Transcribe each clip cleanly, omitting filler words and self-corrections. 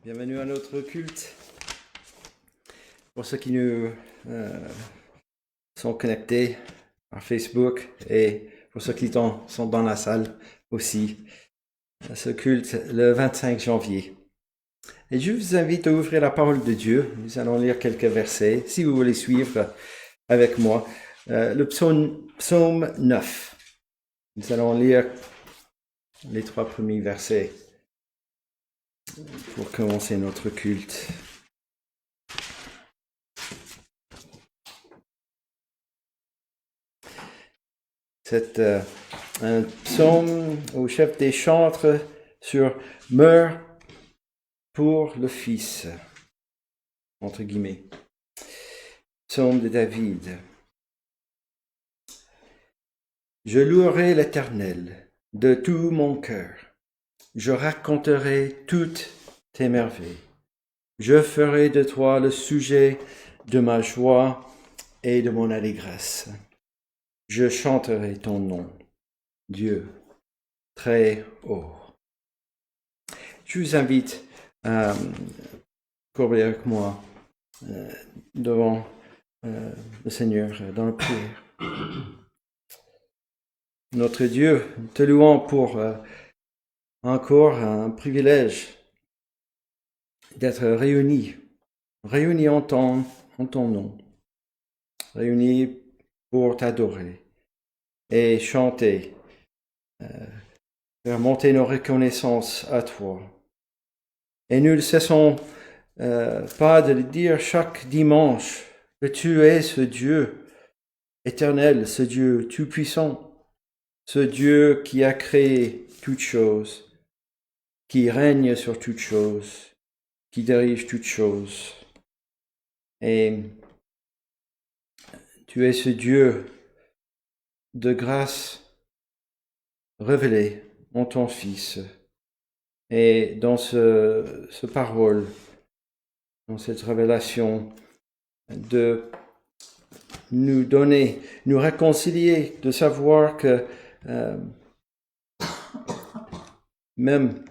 Bienvenue à notre culte. Pour ceux qui nous sont connectés par Facebook et pour ceux qui sont dans la salle aussi, à ce culte le 25 janvier. Et je vous invite à ouvrir la parole de Dieu. Nous allons lire quelques versets, si vous voulez suivre avec moi. Le psaume 9. Nous allons lire les 3 premiers versets pour commencer notre culte. C'est un psaume au chef des chantres sur « Meurs pour le Fils », entre guillemets. Psaume de David. Je louerai l'Éternel de tout mon cœur. Je raconterai toutes tes merveilles. Je ferai de toi le sujet de ma joie et de mon allégresse. Je chanterai ton nom, Dieu, très haut. Je vous invite à courber avec moi devant le Seigneur dans la prière. Notre Dieu, te louons pour encore un privilège d'être réunis en ton nom, réunis pour t'adorer et chanter, faire monter nos reconnaissances à toi. Et nous ne cessons pas de le dire chaque dimanche que tu es ce Dieu éternel, ce Dieu tout-puissant, ce Dieu qui a créé toutes choses, qui règne sur toutes choses, qui dirige toutes choses. Et tu es ce Dieu de grâce révélé en ton Fils. Et dans ce parole, dans cette révélation, de nous donner, nous réconcilier, de savoir que même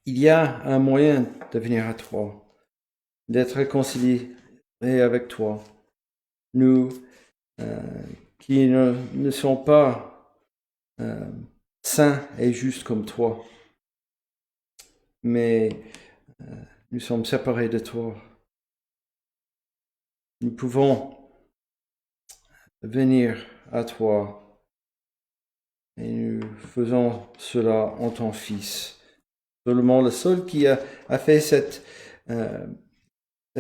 il y a un moyen de venir à toi, d'être réconcilié avec toi. Nous qui ne sont pas saints et justes comme toi, mais nous sommes séparés de toi. Nous pouvons venir à toi et nous faisons cela en ton Fils. Seulement le seul qui a fait cette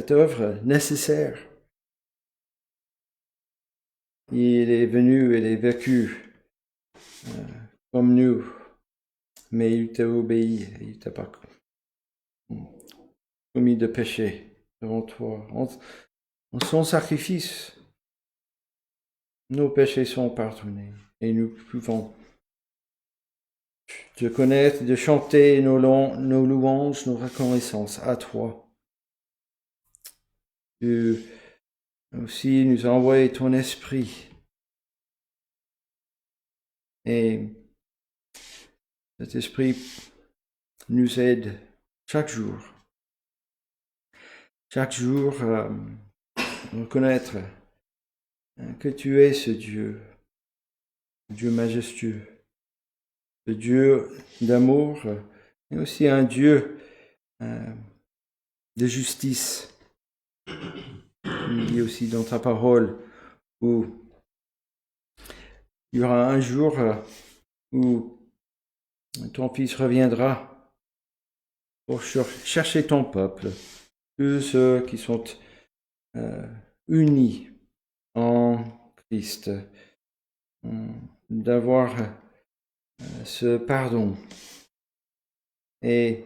œuvre nécessaire. Il est venu, il est vécu comme nous, mais il t'a obéi, il t'a pas commis de péché devant toi. En son sacrifice, nos péchés sont pardonnés et nous pouvons te connaître, de chanter nos louanges, nos reconnaissances à toi. Tu aussi nous as envoyé ton esprit. Et cet esprit nous aide chaque jour à reconnaître que tu es ce Dieu majestueux, ce Dieu d'amour, mais aussi un Dieu de justice. Il dit aussi dans ta parole où il y aura un jour où ton Fils reviendra pour chercher ton peuple, tous ceux qui sont unis en Christ, d'avoir ce pardon et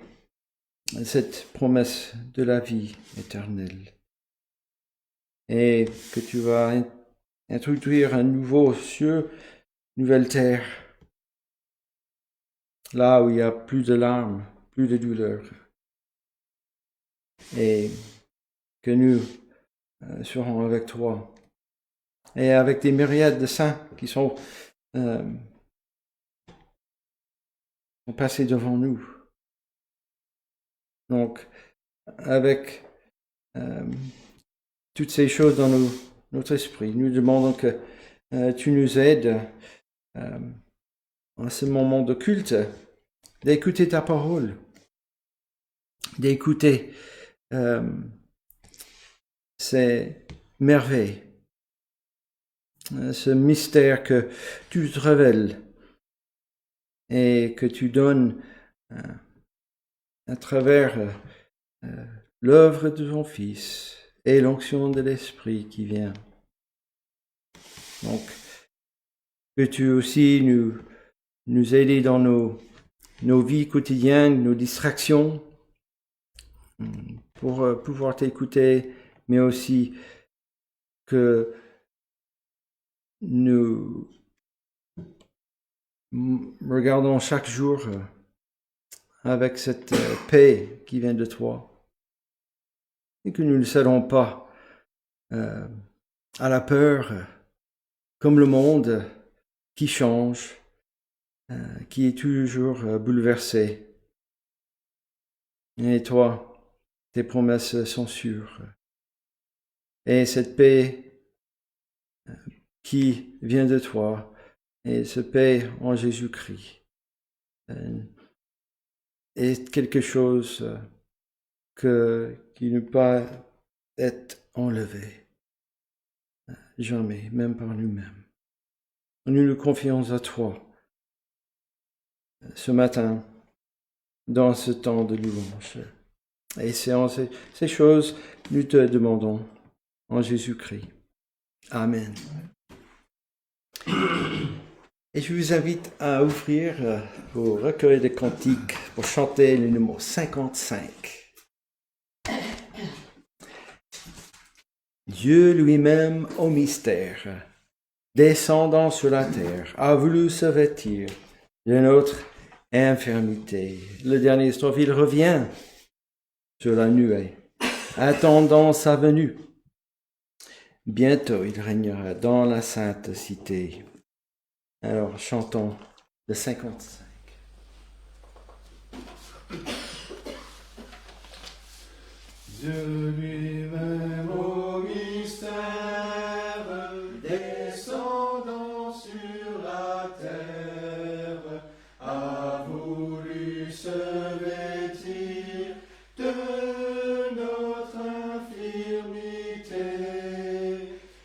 cette promesse de la vie éternelle. Et que tu vas introduire un nouveau cieux, nouvelle terre, là où il n'y a plus de larmes, plus de douleur. Et que nous serons avec toi. Et avec des myriades de saints qui sont passés devant nous. Donc, avec toutes ces choses dans notre esprit, nous demandons que tu nous aides en ce moment de culte, d'écouter ta parole, d'écouter ces merveilles, ce mystère que tu te révèles et que tu donnes à travers l'œuvre de ton Fils et l'onction de l'Esprit qui vient. Donc, peux-tu aussi nous aider dans nos vies quotidiennes, nos distractions, pour pouvoir t'écouter, mais aussi que nous regardons chaque jour avec cette paix qui vient de toi et que nous ne cédons pas à la peur comme le monde qui change, qui est toujours bouleversé. Et toi, tes promesses sont sûres. Et cette paix qui vient de toi, et cette paix en Jésus-Christ, est quelque chose qui ne peut pas être enlevé. Jamais, même par nous-mêmes. Nous nous confions à toi ce matin dans ce temps de louange. Et c'est en ces choses nous te demandons en Jésus-Christ. Amen. Et je vous invite à ouvrir vos recueils de cantiques pour chanter le numéro 55. Dieu lui-même au mystère, descendant sur la terre, a voulu se vêtir de notre infirmité. Le dernier strophe, il revient sur la nuée, attendant sa venue. Bientôt il régnera dans la sainte cité. Alors chantons le 55. Dieu lui-même au mystère, descendant sur la terre, a voulu se vêtir de notre infirmité,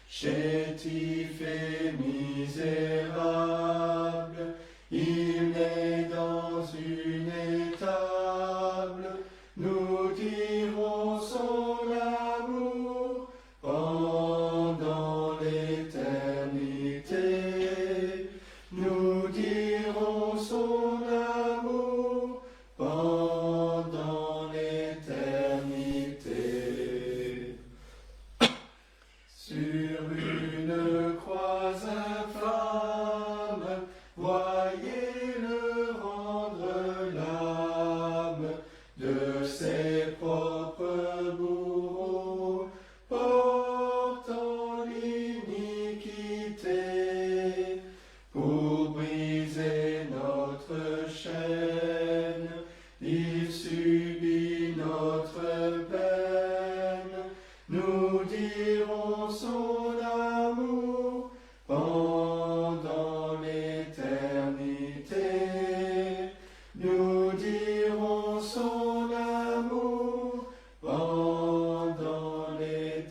chétif et misérable, il naît dans une étable, nous dirons son amour pendant l'éternité. Nous dirons son amour pendant l'éternité. Sur une croix infâme, voyez-le rendre l'âme de ses propres bourreaux, portant l'iniquité, pour briser notre chaîne, il subit notre peine. Nous dirons son amour pendant l'éternité. Nous dirons son amour pendant l'éternité.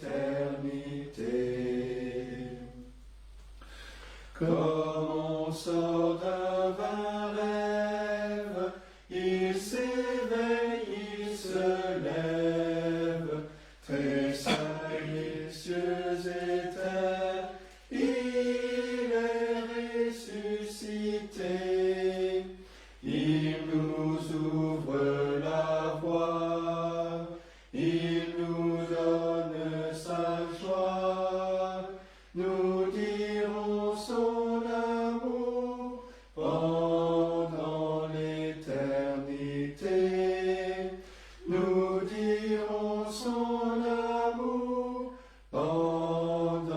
Comme on sort d'un vain rêve, il s'éveille, il se lève, très saint les cieux et terre, il est ressuscité. Il nous ouvre la voie, il nous donne sa joie. Nous dirons son amour pendant l'éternité. Nous dirons son amour pendant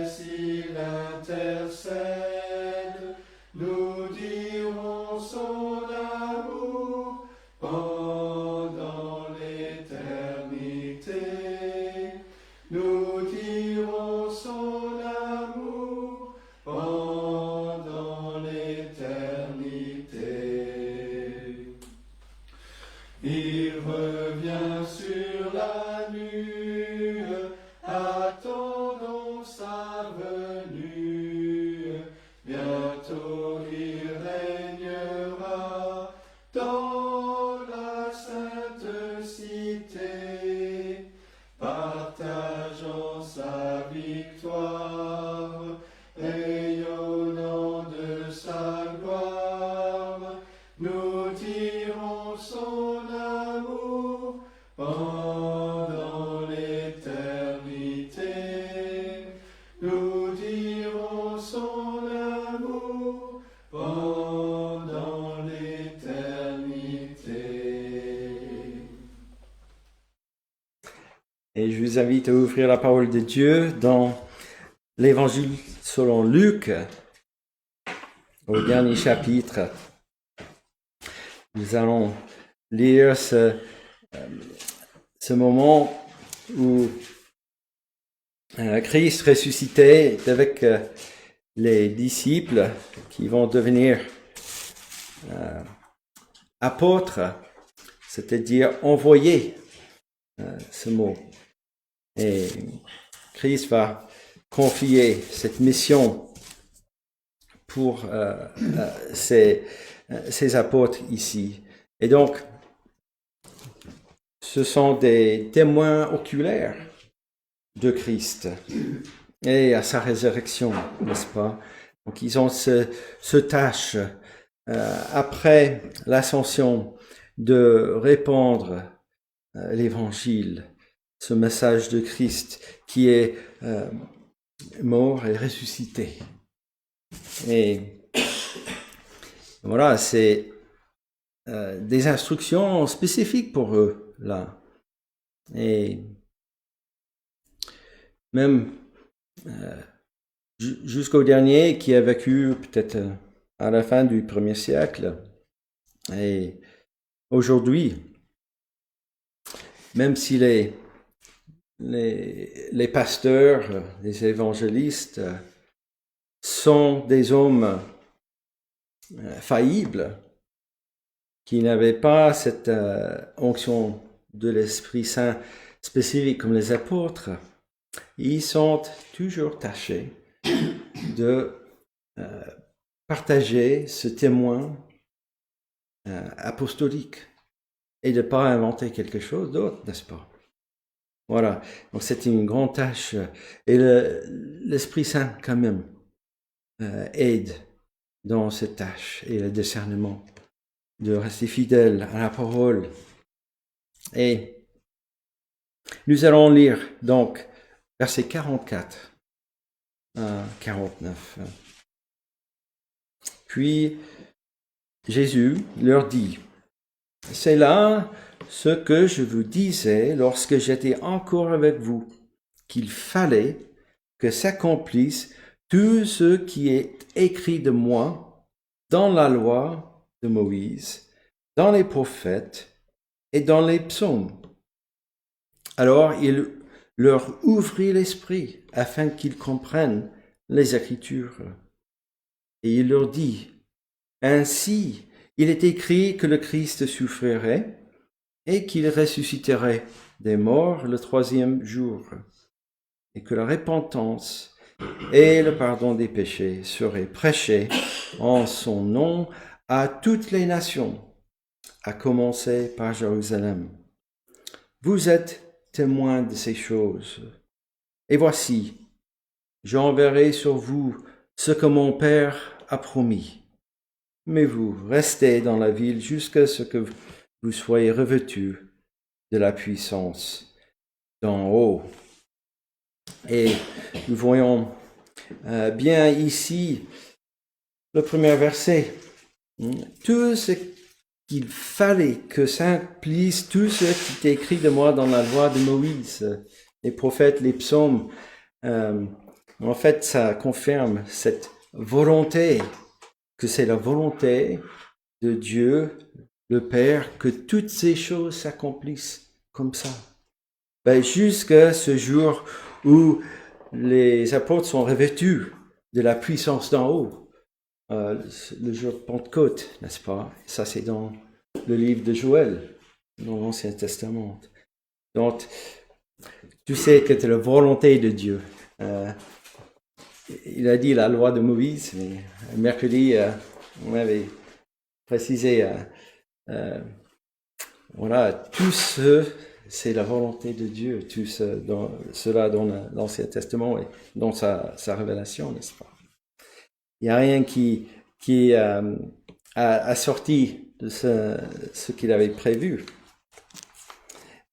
s'il intercède, nous dirons son amour pendant l'éternité. Nous dirons son amour pendant l'éternité. Il revient sur la nue, attendons sa venue. Bientôt il régnera dans la sainte cité, partageant sa victoire, rayonnant de sa gloire. Nous dirons son amour pendant l'éternité. Nous dirons son amour pendant l'éternité. Et je vous invite à ouvrir la parole de Dieu dans l'Évangile selon Luc, au dernier chapitre. Nous allons lire ce moment où Christ ressuscité est avec les disciples qui vont devenir apôtres, c'est-à-dire envoyés, ce mot. Et Christ va confier cette mission pour ces apôtres ici. Et donc, ce sont des témoins oculaires de Christ et à sa résurrection, n'est-ce pas? Donc, ils ont ce tâche, après l'ascension, de répandre l'évangile, ce message de Christ qui est mort et ressuscité. Et voilà, c'est des instructions spécifiques pour eux, là. Et même jusqu'au dernier qui a vécu peut-être à la fin du 1er siècle. Et aujourd'hui, même si les pasteurs, les évangélistes sont des hommes faillibles, qui n'avaient pas cette onction de l'Esprit Saint spécifique comme les apôtres, ils sont toujours tâchés de partager ce témoin apostolique et de ne pas inventer quelque chose d'autre, n'est-ce pas? Voilà, donc c'est une grande tâche. Et l'Esprit Saint, quand même, aide dans cette tâche et le discernement de rester fidèle à la parole. Et nous allons lire donc versets 44 à 49. Puis Jésus leur dit, « C'est là ce que je vous disais lorsque j'étais encore avec vous, qu'il fallait que s'accomplisse tout ce qui est écrit de moi dans la loi de Moïse, dans les prophètes et dans les psaumes. » Alors il leur ouvrit l'esprit afin qu'ils comprennent les Écritures. Et il leur dit, « Ainsi, il est écrit que le Christ souffrirait et qu'il ressusciterait des morts le 3e jour, et que la repentance et le pardon des péchés seraient prêchés en son nom à toutes les nations, à commencer par Jérusalem. Vous êtes témoins de ces choses. Et voici, j'enverrai sur vous ce que mon Père a promis. Mais vous restez dans la ville jusqu'à ce que vous soyez revêtus de la puissance d'en haut. » Et nous voyons bien ici le premier verset. Tout ce qu'il fallait que s'accomplisse, tout ce qui est écrit de moi dans la loi de Moïse, les prophètes, les psaumes, En fait, ça confirme cette volonté, que c'est la volonté de Dieu, le Père, que toutes ces choses s'accomplissent comme ça. Jusqu'à ce jour où les apôtres sont revêtus de la puissance d'en haut, le jour de Pentecôte, n'est-ce pas? Ça, c'est dans le livre de Joël, dans l'Ancien Testament. Donc, tu sais que c'est la volonté de Dieu. Il a dit la loi de Moïse, mais mercredi, on avait précisé, voilà, tout ce, c'est la volonté de Dieu, tout cela dans l'Ancien Testament et dans sa révélation, n'est-ce pas? Il n'y a rien qui a sorti de ce qu'il avait prévu.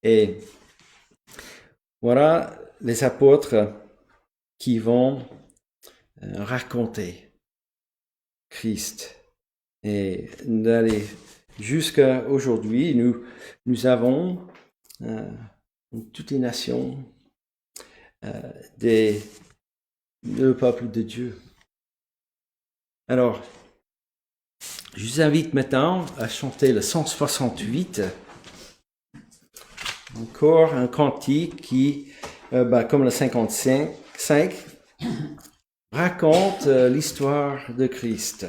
Et voilà les apôtres qui vont raconter Christ. Et d'aller jusqu'à aujourd'hui, nous avons toutes les nations, le peuple de Dieu. Alors, je vous invite maintenant à chanter le 168, encore un cantique qui, comme le 55, raconte l'histoire de Christ,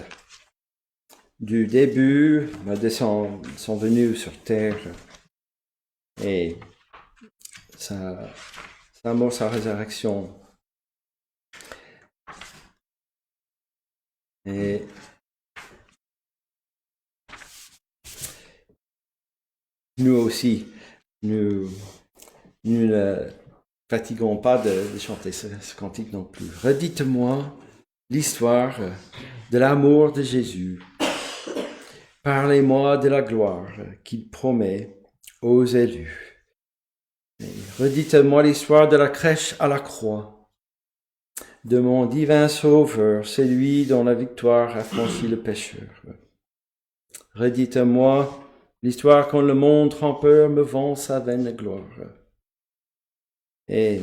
du début de son venue sur terre et sa mort, sa résurrection. Et nous aussi, nous ne fatiguons pas de chanter ce cantique non plus. Redites-moi l'histoire de l'amour de Jésus. Parlez-moi de la gloire qu'il promet aux élus. Et redites-moi l'histoire de la crèche à la croix, de mon divin Sauveur, celui dont la victoire a franchi le pécheur. Redites-moi l'histoire quand le monde trompeur me vend sa vaine gloire. Et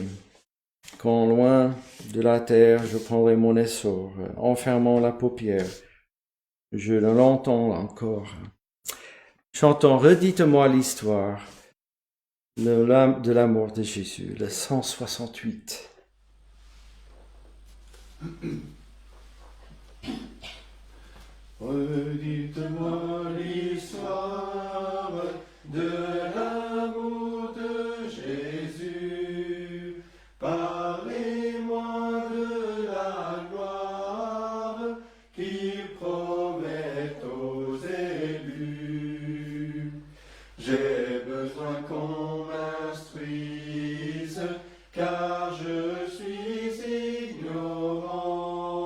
quand loin de la terre je prendrai mon essor, en fermant la paupière, je ne l'entends encore. Chantons, redites-moi l'histoire de l'amour de Jésus, le 168. Redites-moi l'histoire de l'amour de Jésus. Parlez-moi de la gloire qu'il promet aux élus. J'ai besoin qu'on m'instruise, car je suis ignorant.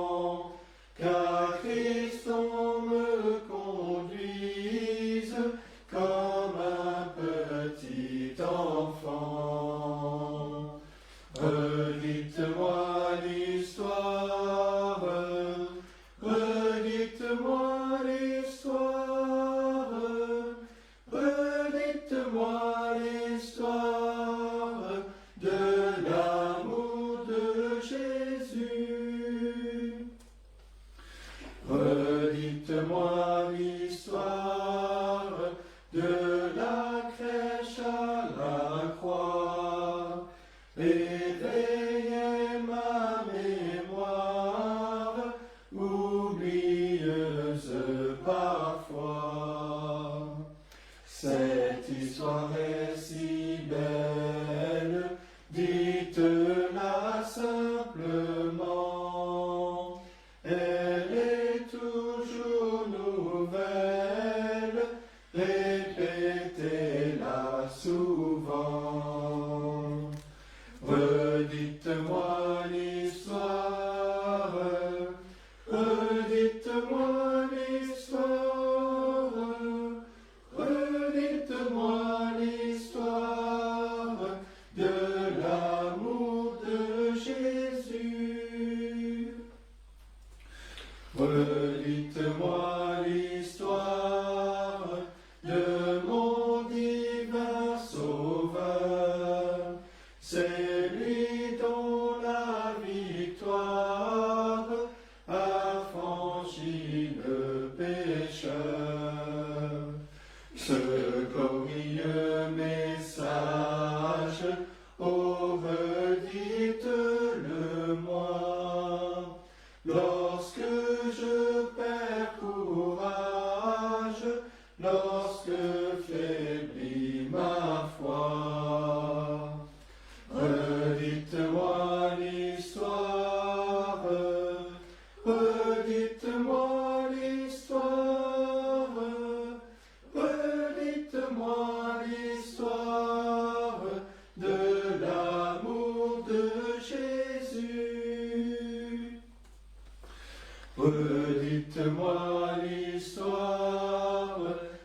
Redites-moi l'histoire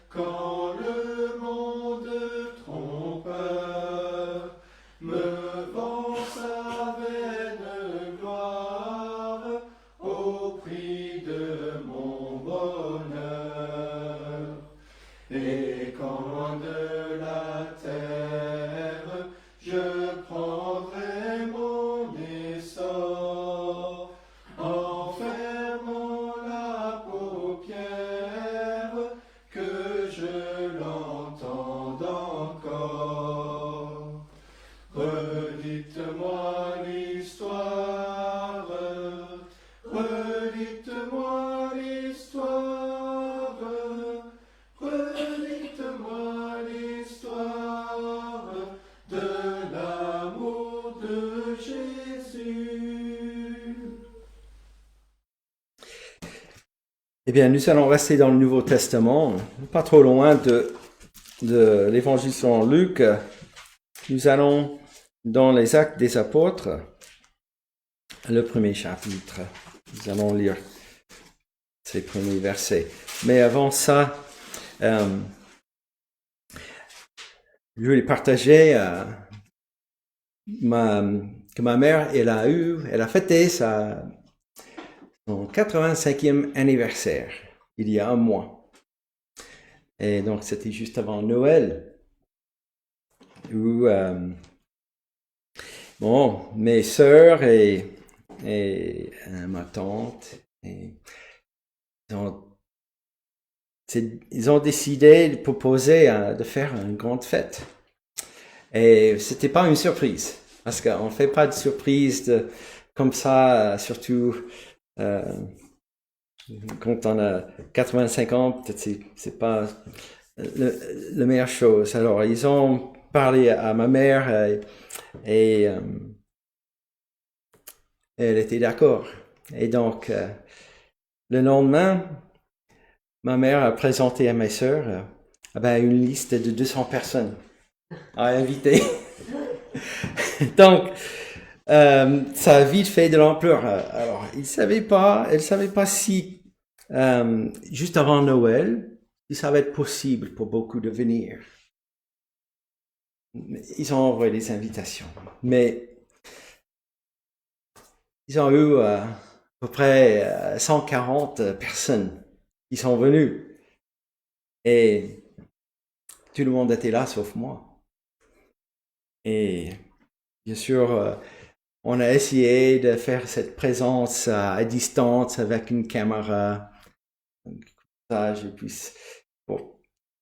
quand le monde trompeur me vend sa vaine gloire au prix de mon bonheur. Et quand loin de la terre je prendrai mon essor, en fermant la paupière, que je l'entende encore. Redites-moi l'histoire, redites-moi l'histoire, redites-moi l'histoire de l'amour de Jésus. Eh bien, nous allons rester dans le Nouveau Testament, pas trop loin de l'Évangile selon Luc. Nous allons dans les Actes des Apôtres, le premier chapitre. Nous allons lire ces premiers versets. Mais avant ça, je voulais partager que ma mère, elle a fêté son 85e anniversaire, il y a un mois. Et donc, c'était juste avant Noël, où mes sœurs et ma tante, ils ont décidé de proposer de faire une grande fête. Et c'était pas une surprise, parce qu'on fait pas de surprise comme ça, surtout quand on a 85 ans, peut-être c'est pas la meilleure chose. Alors, ils ont parlé à ma mère et elle était d'accord. Et donc, le lendemain, ma mère a présenté à mes sœurs une liste de 200 personnes à inviter. Donc, ça a vite fait de l'ampleur. Alors, elle savait pas si juste avant Noël, ça va être possible pour beaucoup de venir. Ils ont envoyé des invitations, mais ils ont eu à peu près 140 personnes qui sont venues. Et tout le monde était là, sauf moi. Et bien sûr, on a essayé de faire cette présence à distance avec une caméra. Comme ça, je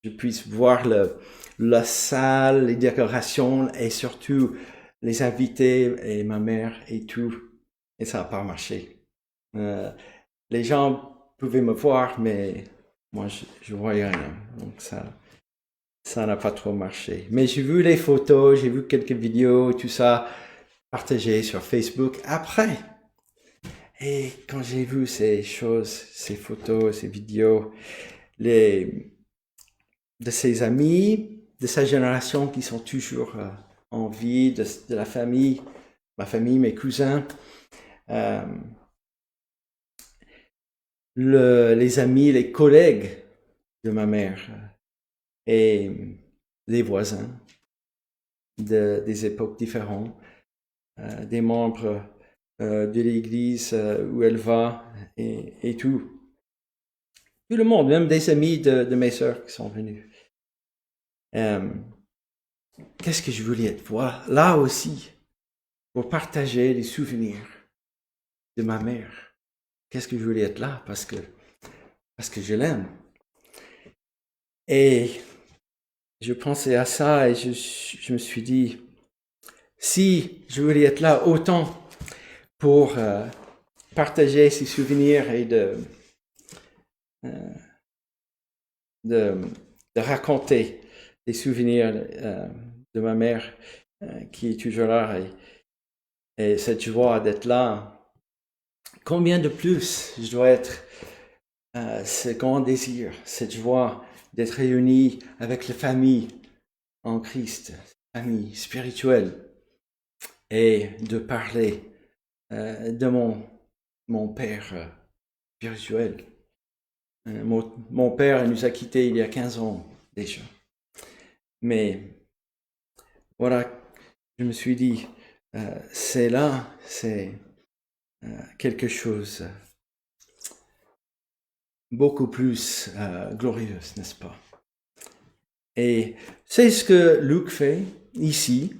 puisse voir la salle, les décorations et surtout les invités et ma mère et tout. Et ça n'a pas marché. Les gens pouvaient me voir, mais moi, je voyais rien. Donc ça n'a pas trop marché. Mais j'ai vu les photos, j'ai vu quelques vidéos, tout ça partagé sur Facebook après. Et quand j'ai vu ces choses, ces photos, ces vidéos, de ses amis, de sa génération qui sont toujours en vie, de la famille, ma famille, mes cousins, les amis, les collègues de ma mère et les voisins des époques différentes, des membres de l'église où elle va et tout. Tout le monde, même des amis de mes sœurs qui sont venus. Qu'est-ce que je voulais être là aussi pour partager les souvenirs de ma mère. Qu'est-ce que je voulais être là parce que je l'aime. Et je pensais à ça et je me suis dit, si je voulais être là autant pour partager ces souvenirs et de raconter des souvenirs de ma mère qui est toujours là et cette joie d'être là, combien de plus je dois être ce grand désir, cette joie d'être réuni avec la famille en Christ, famille spirituelle, et de parler de mon Père spirituel. Mon père nous a quittés il y a 15 ans déjà. Mais voilà, je me suis dit, c'est quelque chose beaucoup plus glorieux, n'est-ce pas? Et c'est ce que Luc fait ici,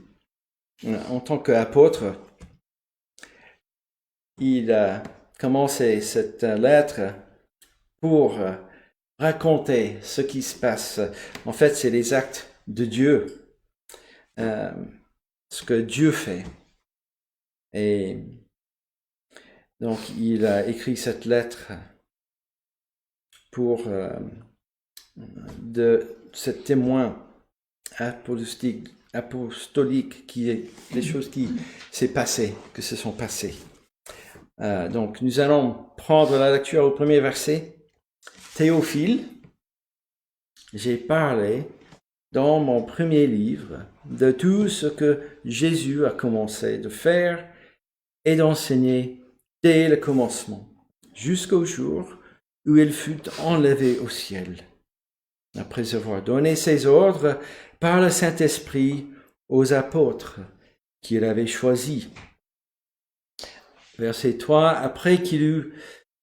en tant qu'apôtre. Il a commencé cette lettre pour raconter ce qui se passe. En fait, c'est les actes de Dieu, ce que Dieu fait. Et donc, il a écrit cette lettre pour de ce témoin apostolique qui est des choses qui se sont passées. Donc, nous allons prendre la lecture au premier verset. Théophile, j'ai parlé dans mon premier livre de tout ce que Jésus a commencé de faire et d'enseigner dès le commencement, jusqu'au jour où il fut enlevé au ciel, après avoir donné ses ordres par le Saint-Esprit aux apôtres qu'il avait choisis. Verset 3, après qu'il eut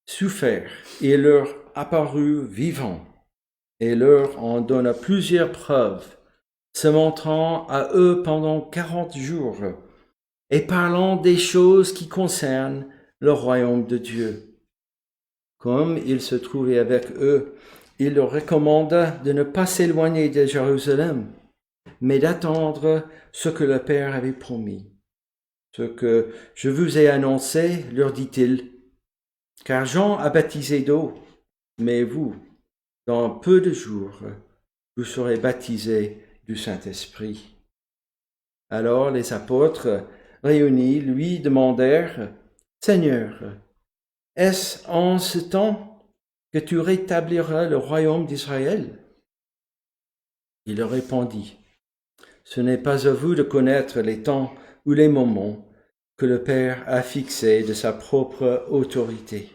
souffert, il leur apparut vivant et leur en donna plusieurs preuves, se montrant à eux pendant 40 jours et parlant des choses qui concernent le royaume de Dieu. Comme il se trouvait avec eux, il leur recommanda de ne pas s'éloigner de Jérusalem, mais d'attendre ce que le Père avait promis. Ce que je vous ai annoncé, leur dit-il, car Jean a baptisé d'eau, mais vous, dans peu de jours, vous serez baptisés du Saint-Esprit. Alors les apôtres, réunis, lui demandèrent, « Seigneur, est-ce en ce temps que tu rétabliras le royaume d'Israël ?» Il leur répondit, « Ce n'est pas à vous de connaître les temps ou les moments que le Père a fixés de sa propre autorité.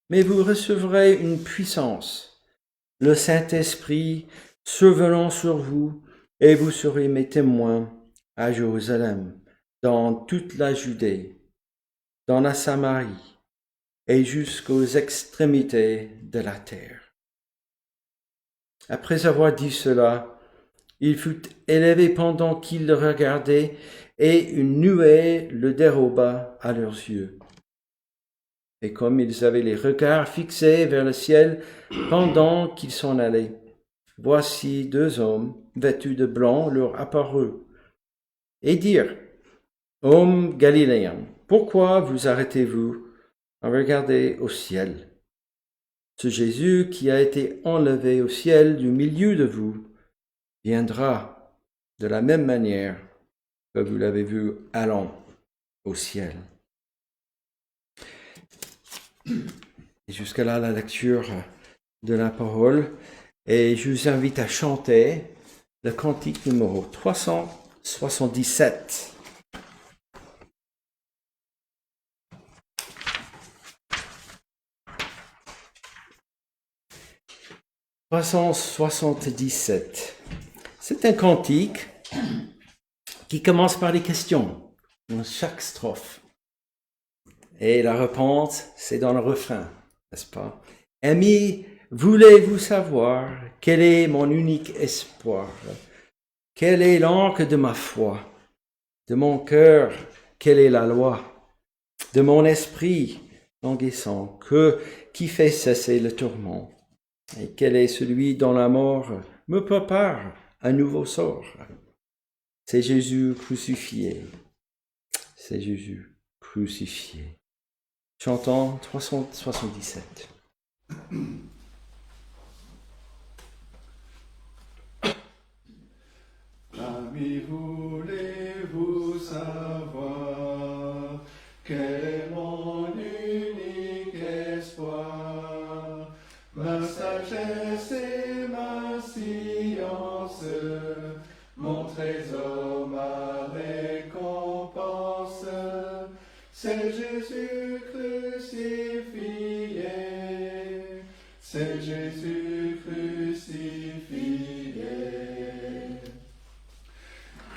Mais vous recevrez une puissance, le Saint-Esprit survenant sur vous, et vous serez mes témoins à Jérusalem, dans toute la Judée, dans la Samarie, et jusqu'aux extrémités de la terre. » Après avoir dit cela, il fut élevé pendant qu'ils le regardaient, et une nuée le déroba à leurs yeux. Et comme ils avaient les regards fixés vers le ciel pendant qu'ils s'en allaient, voici 2 hommes vêtus de blanc leur apparurent, et dirent, « Hommes galiléens, pourquoi vous arrêtez-vous à regarder au ciel? Ce Jésus qui a été enlevé au ciel du milieu de vous viendra de la même manière que vous l'avez vu allant au ciel. » Et jusqu'à là, la lecture de la parole. Et je vous invite à chanter le cantique numéro 377. « 377. C'est un cantique qui commence par des questions dans chaque strophe. Et la réponse, c'est dans le refrain, n'est-ce pas? « Amis, voulez-vous savoir quel est mon unique espoir? Quelle est l'ancre de ma foi? De mon cœur, quelle est la loi? De mon esprit languissant, qui fait cesser le tourment? Et quel est celui dont la mort me prépare un nouveau sort? C'est Jésus crucifié. C'est Jésus crucifié. » Chantons 377. Amis, voulez-vous savoir quel est mon unique espoir? Ma sagesse et ma science, mon trésor, ma récompense, c'est Jésus crucifié. c'est Jésus crucifié.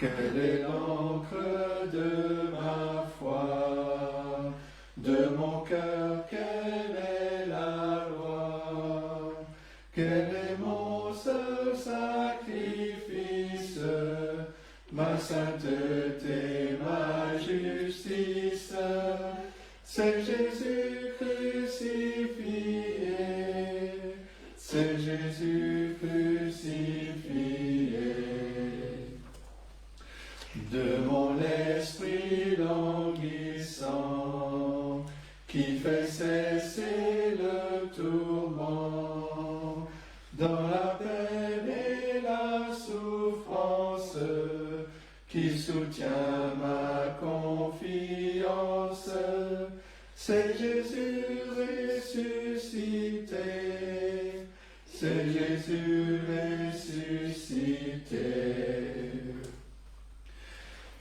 Quelle est l'encre de ma foi, de mon cœur, quelle est la loi, quel est mon seul sacrifice, ma sainteté, ma justice, c'est Jésus crucifié, c'est Jésus crucifié. De mon esprit languissant, qui fait cesser le tourment, dans la peine et la souffrance, qui soutient ma confiance, c'est Jésus ressuscité, c'est Jésus ressuscité.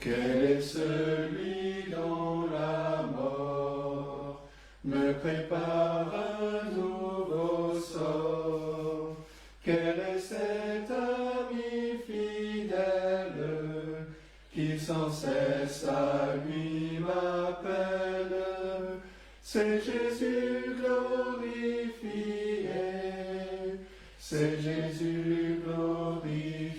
Quel est celui dont la mort me prépare un nouveau sort? Quel est cet ami fidèle qui sans cesse à lui m'appelle? C'est Jésus glorifié, c'est Jésus glorifié.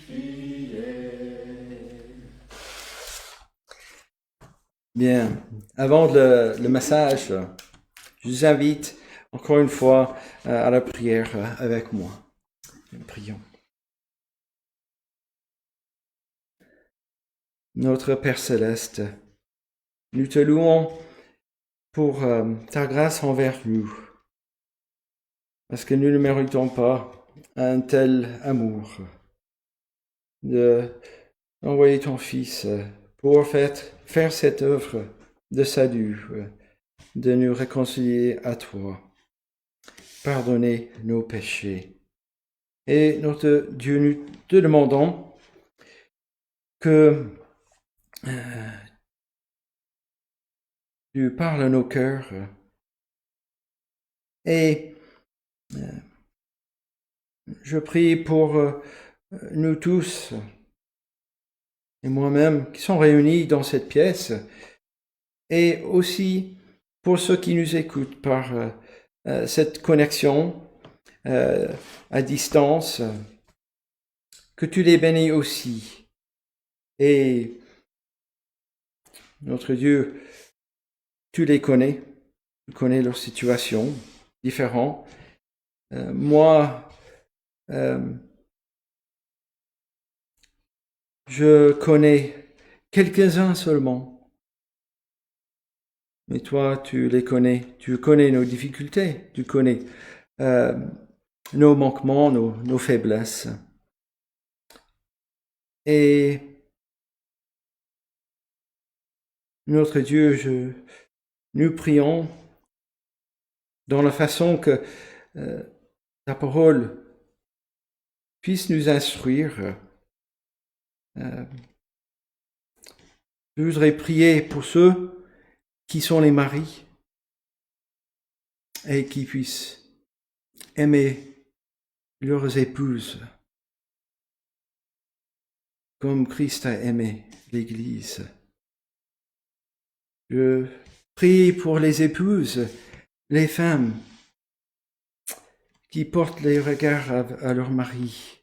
Bien, avant le message, je vous invite encore une fois à la prière avec moi. Prions. Notre Père Céleste, nous te louons pour ta grâce envers nous, parce que nous ne méritons pas un tel amour d'envoyer ton Fils pour faire cette œuvre de salut, de nous réconcilier à toi, pardonner nos péchés. Et notre Dieu, nous te demandons que tu parles à nos cœurs et je prie pour nous tous et moi-même qui sont réunis dans cette pièce et aussi pour ceux qui nous écoutent par cette connexion à distance, que tu les bénis aussi. Et notre Dieu, tu les connais, tu connais leur situation différente. Moi, je connais quelques-uns seulement. Mais toi, tu les connais. Tu connais nos difficultés. Tu connais nos manquements, nos faiblesses. Et notre Dieu, nous prions dans la façon que ta parole puisse nous instruire. Je voudrais prier pour ceux qui sont les maris et qui puissent aimer leurs épouses comme Christ a aimé l'Église. Je prie pour les épouses, les femmes qui portent les regards à leur mari,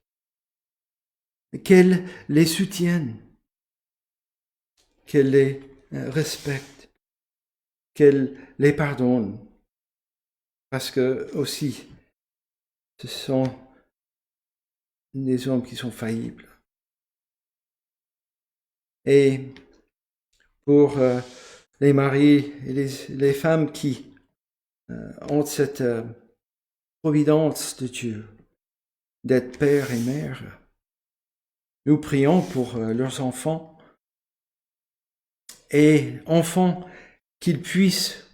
qu'elles les soutiennent, qu'elles les respectent, qu'elles les pardonnent, parce que aussi, ce sont des hommes qui sont faillibles. Et pour les maris et les femmes qui ont cette providence de Dieu, d'être père et mère, nous prions pour leurs enfants et enfants qu'ils puissent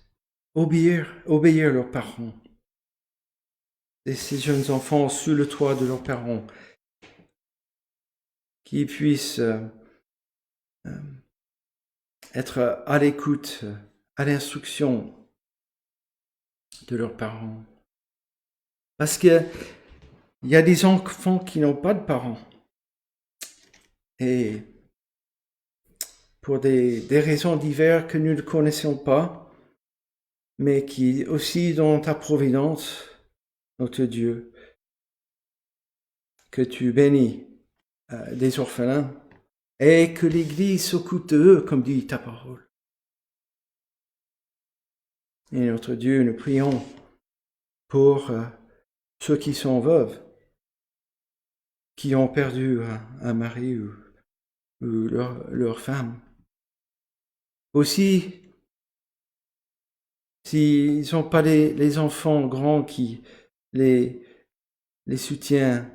obéir leurs parents. Et ces jeunes enfants sous le toit de leurs parents, qui puissent être à l'écoute, à l'instruction de leurs parents. Parce que il y a des enfants qui n'ont pas de parents. Et pour des raisons diverses que nous ne connaissons pas, mais qui aussi dans ta providence, notre Dieu, que tu bénis des orphelins et que l'Église s'occupe d'eux, comme dit ta parole. Et notre Dieu, nous prions pour ceux qui sont veuves, qui ont perdu un mari ou leur femme. Aussi, s'ils n'ont pas les enfants grands qui les soutiennent,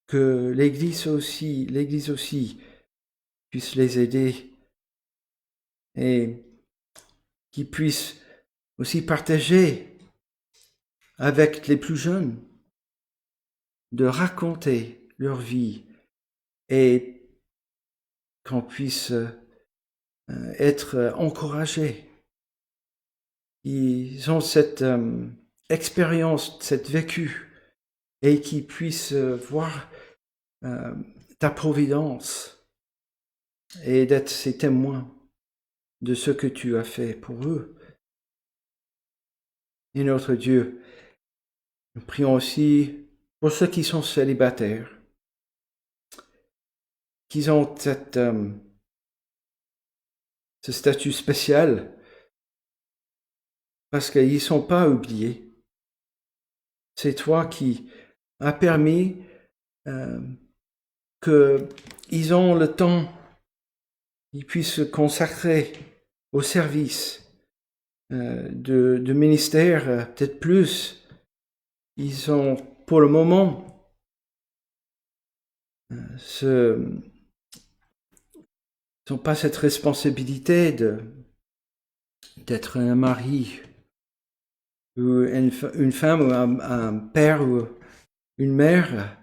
que l'Église aussi puisse les aider et qu'ils puissent aussi partager avec les plus jeunes, de raconter leur vie et qu'on puisse être encouragés. Ils ont cette expérience, cette vécu, et qu'ils puissent voir ta providence et d'être ces témoins de ce que tu as fait pour eux. Et notre Dieu, nous prions aussi pour ceux qui sont célibataires, qui ont ce statut spécial, parce qu'ils ne sont pas oubliés. C'est toi qui as permis qu'ils ont le temps, ils puissent se consacrer au service de ministère, peut-être plus. Ils ont, pour le moment, n'ont pas cette responsabilité d'être un mari ou une femme ou un père ou une mère,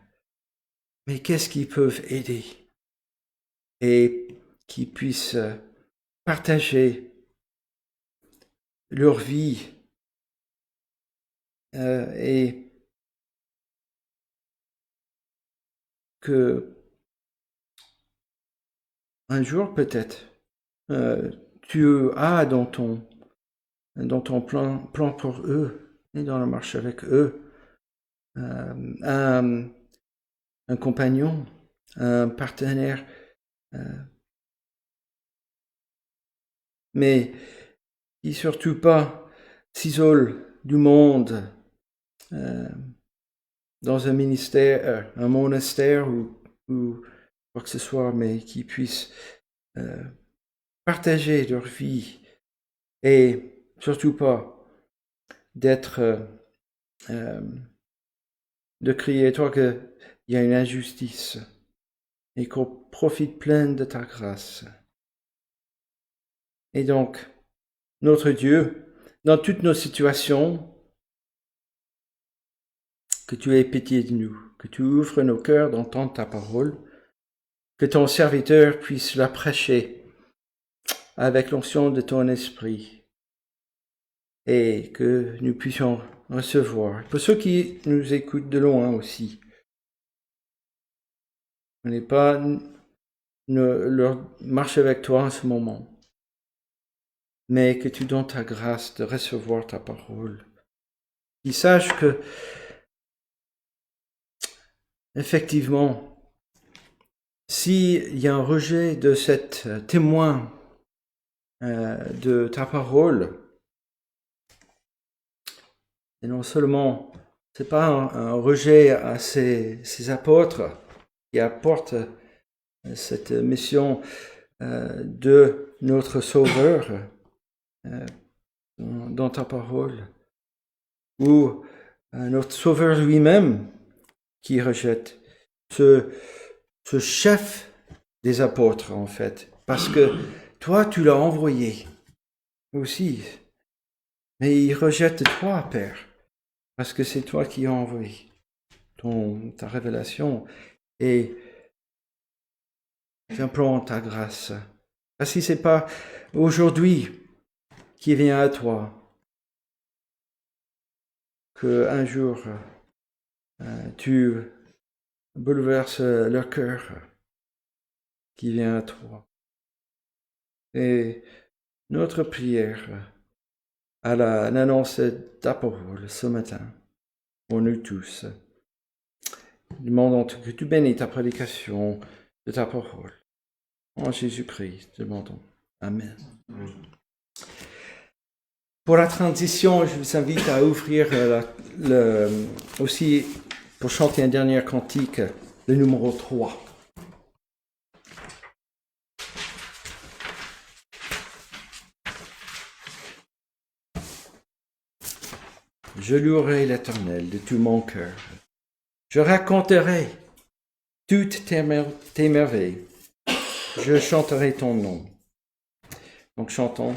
mais qu'est-ce qu'ils peuvent aider et qu'ils puissent partager leur vie et que un jour peut-être tu as dans ton plan pour eux et dans la marche avec eux un compagnon, un partenaire, mais qui surtout pas s'isole du monde dans un ministère, un monastère ou quoi que ce soit, mais qui puissent partager leur vie et surtout pas d'être de crier toi qu'il y a une injustice et qu'on profite plein de ta grâce. Et donc, notre Dieu, dans toutes nos situations, que tu aies pitié de nous, que tu ouvres nos cœurs d'entendre ta parole, que ton serviteur puisse la prêcher avec l'onction de ton esprit et que nous puissions recevoir. Pour ceux qui nous écoutent de loin aussi, on n'est pas leur marche avec toi en ce moment, mais que tu donnes ta grâce de recevoir ta parole. Qu'ils sachent que, effectivement, s'il y a un rejet de cet témoin de ta parole, et non seulement, c'est pas un rejet à ces apôtres qui apportent cette mission de notre Sauveur dans ta parole, ou notre Sauveur lui-même qui rejette ce chef des apôtres en fait, parce que toi tu l'as envoyé aussi, mais il rejette toi, Père, parce que c'est toi qui as envoyé ta révélation et j'implore ta grâce. Parce que c'est pas aujourd'hui qui vient à toi que un jour tu bouleverses leur cœur qui vient à toi. Et notre prière à l'annonce de ta parole ce matin, pour nous tous, demandons que tu bénis ta prédication de ta parole. En Jésus-Christ, demandons. Amen. Pour la transition, je vous invite à ouvrir aussi, pour chanter un dernier cantique, le numéro 3. Je louerai l'Éternel de tout mon cœur. Je raconterai toutes tes merveilles. Je chanterai ton nom. Donc chantons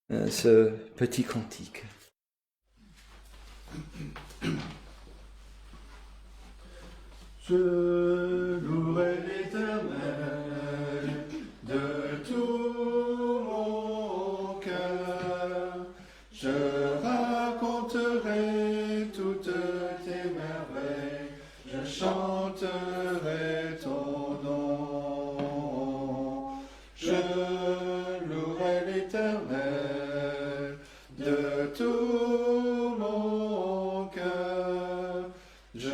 ce petit cantique. Je louerai l'Éternel de tout mon cœur. Je raconterai toutes tes merveilles. Je chanterai ton nom. Je louerai l'Éternel de tout mon cœur. Je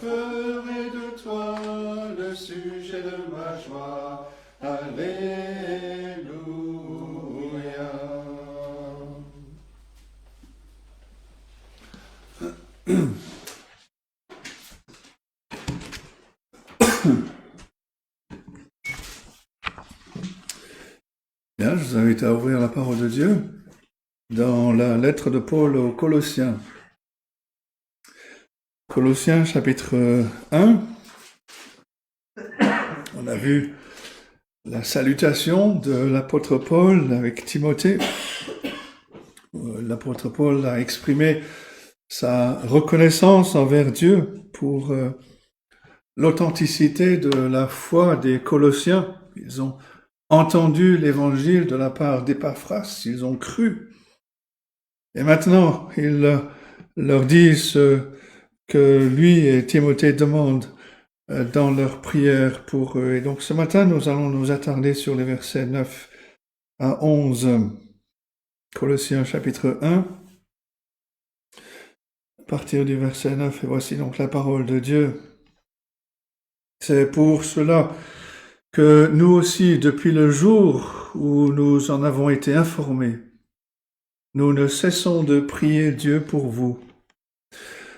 ferai de toi le sujet de ma joie. Alléluia. Bien, je vous invite à ouvrir la parole de Dieu dans la lettre de Paul aux Colossiens. Colossiens chapitre 1. On a vu la salutation de l'apôtre Paul avec Timothée. L'apôtre Paul a exprimé sa reconnaissance envers Dieu pour l'authenticité de la foi des Colossiens. Ils ont entendu l'évangile de la part d'Épaphras, ils ont cru. Et maintenant, il leur dit ce que lui et Timothée demandent dans leur prière pour eux. Et donc ce matin, nous allons nous attarder sur les versets 9 à 11. Colossiens chapitre 1, à partir du verset 9, et voici donc la parole de Dieu. C'est pour cela que nous aussi, depuis le jour où nous en avons été informés, nous ne cessons de prier Dieu pour vous.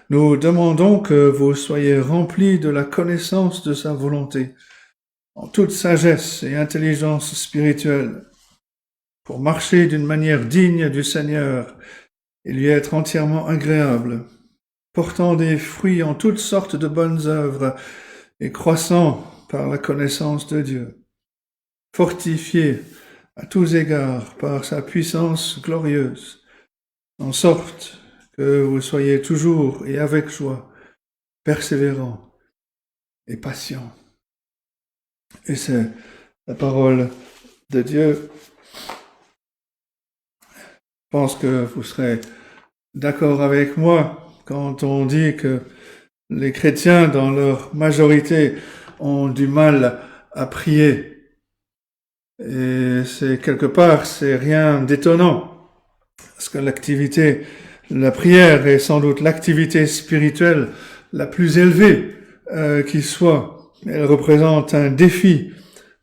Nous demandons que vous soyez remplis de la connaissance de sa volonté, en toute sagesse et intelligence spirituelle, pour marcher d'une manière digne du Seigneur et lui être entièrement agréable, portant des fruits en toutes sortes de bonnes œuvres et croissant par la connaissance de Dieu, fortifié à tous égards par sa puissance glorieuse, en sorte que vous soyez toujours et avec joie, persévérants et patients. Et c'est la parole de Dieu. Je pense que vous serez d'accord avec moi quand on dit que les chrétiens, dans leur majorité, ont du mal à prier. Et c'est quelque part, c'est rien d'étonnant. Parce que la prière est sans doute l'activité spirituelle la plus élevée qui soit. Elle représente un défi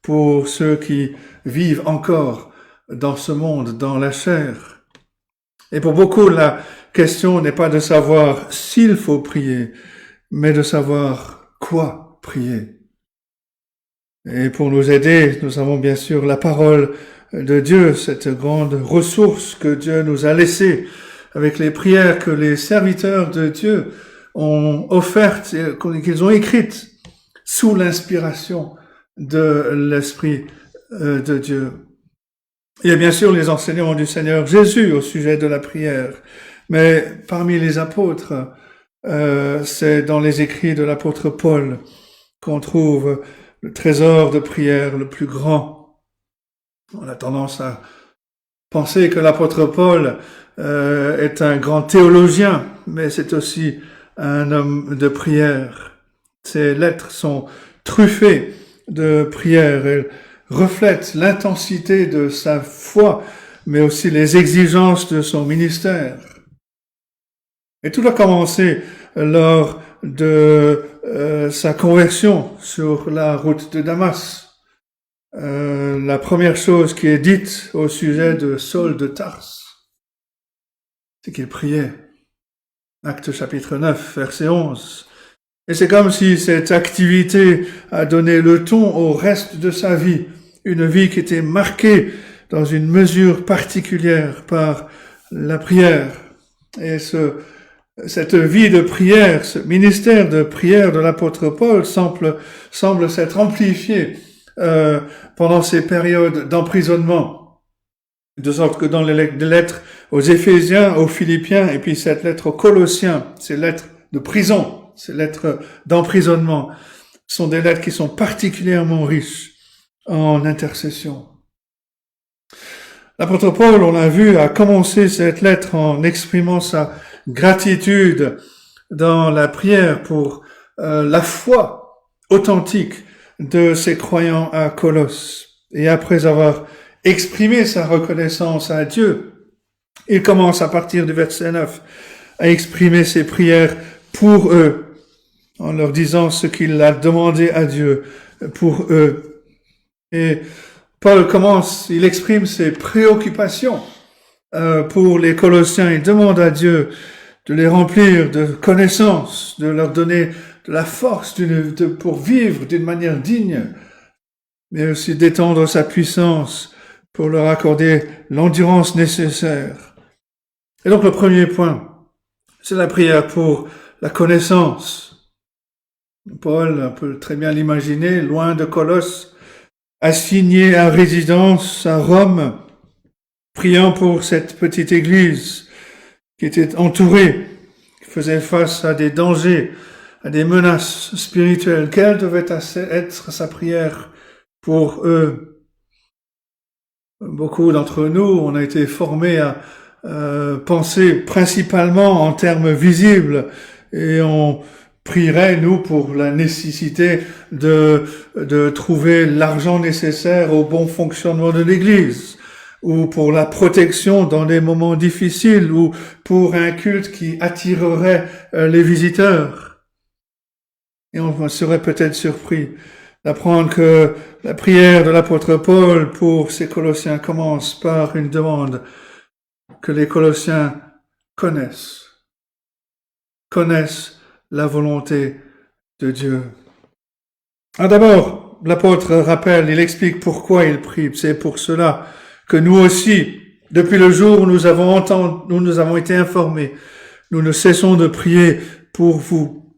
pour ceux qui vivent encore dans ce monde, dans la chair. Et pour beaucoup, la question n'est pas de savoir s'il faut prier, mais de savoir quoi prier. Et pour nous aider, nous avons bien sûr la parole de Dieu, cette grande ressource que Dieu nous a laissée avec les prières que les serviteurs de Dieu ont offertes et qu'ils ont écrites sous l'inspiration de l'Esprit de Dieu. Il y a bien sûr les enseignements du Seigneur Jésus au sujet de la prière, mais parmi les apôtres, c'est dans les écrits de l'apôtre Paul qu'on trouve le trésor de prière le plus grand. On a tendance à penser que l'apôtre Paul est un grand théologien, mais c'est aussi un homme de prière. Ses lettres sont truffées de prières. Elles reflètent l'intensité de sa foi, mais aussi les exigences de son ministère. Et tout a commencé lors de sa conversion sur la route de Damas. La première chose qui est dite au sujet de Saul de Tarse, c'est qu'il priait. Actes chapitre 9, verset 11. Et c'est comme si cette activité a donné le ton au reste de sa vie, une vie qui était marquée dans une mesure particulière par la prière. Et cette vie de prière, ce ministère de prière de l'apôtre Paul semble s'être amplifié pendant ces périodes d'emprisonnement. De sorte que dans les lettres aux Éphésiens, aux Philippiens, et puis cette lettre aux Colossiens, ces lettres de prison, ces lettres d'emprisonnement, sont des lettres qui sont particulièrement riches en intercession. L'apôtre Paul, on l'a vu, a commencé cette lettre en exprimant sa gratitude dans la prière pour la foi authentique de ses croyants à Colosse. Et après avoir exprimé sa reconnaissance à Dieu, il commence à partir du verset 9 à exprimer ses prières pour eux, en leur disant ce qu'il a demandé à Dieu pour eux. Et Paul il exprime ses préoccupations pour les Colossiens. Il demande à Dieu de les remplir de connaissances, de leur donner de la force pour vivre d'une manière digne, mais aussi d'étendre sa puissance pour leur accorder l'endurance nécessaire. Et donc le premier point, c'est la prière pour la connaissance. Paul, on peut très bien l'imaginer, loin de Colosse, assigné à résidence à Rome, priant pour cette petite église qui était entourée, qui faisait face à des dangers, à des menaces spirituelles. Quelle devait être sa prière pour eux? Beaucoup d'entre nous, on a été formés à penser principalement en termes visibles, et on prierait, nous, pour la nécessité de trouver l'argent nécessaire au bon fonctionnement de l'Église, ou pour la protection dans des moments difficiles, ou pour un culte qui attirerait les visiteurs. Et on serait peut-être surpris d'apprendre que la prière de l'apôtre Paul pour ces Colossiens commence par une demande que les Colossiens connaissent la volonté de Dieu. D'abord, l'apôtre rappelle, il explique pourquoi il prie. C'est pour cela que nous aussi, depuis le jour où nous avons été informés, nous ne cessons de prier pour vous.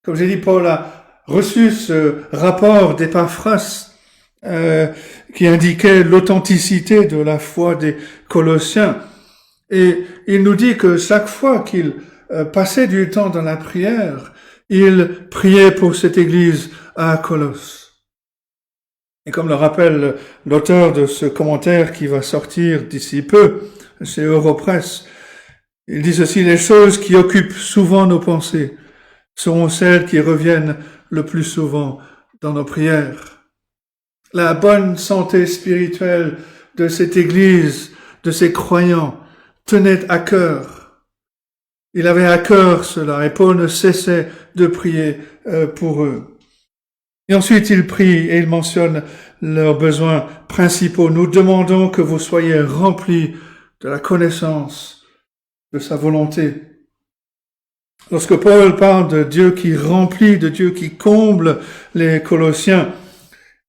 Comme j'ai dit, Paul a reçu ce rapport d'Épaphras qui indiquait l'authenticité de la foi des Colossiens. Et il nous dit que chaque fois qu'il passait du temps dans la prière, il priait pour cette église à Colosse. Et comme le rappelle l'auteur de ce commentaire qui va sortir d'ici peu, c'est Europresse, il dit ceci: les choses qui occupent souvent nos pensées seront celles qui reviennent le plus souvent dans nos prières. La bonne santé spirituelle de cette église, de ces croyants, tenait à cœur. Il avait à cœur cela, et Paul ne cessait de prier pour eux. Et ensuite, il prie et il mentionne leurs besoins principaux. Nous demandons que vous soyez remplis de la connaissance de sa volonté. Lorsque Paul parle de Dieu qui remplit, de Dieu qui comble les Colossiens,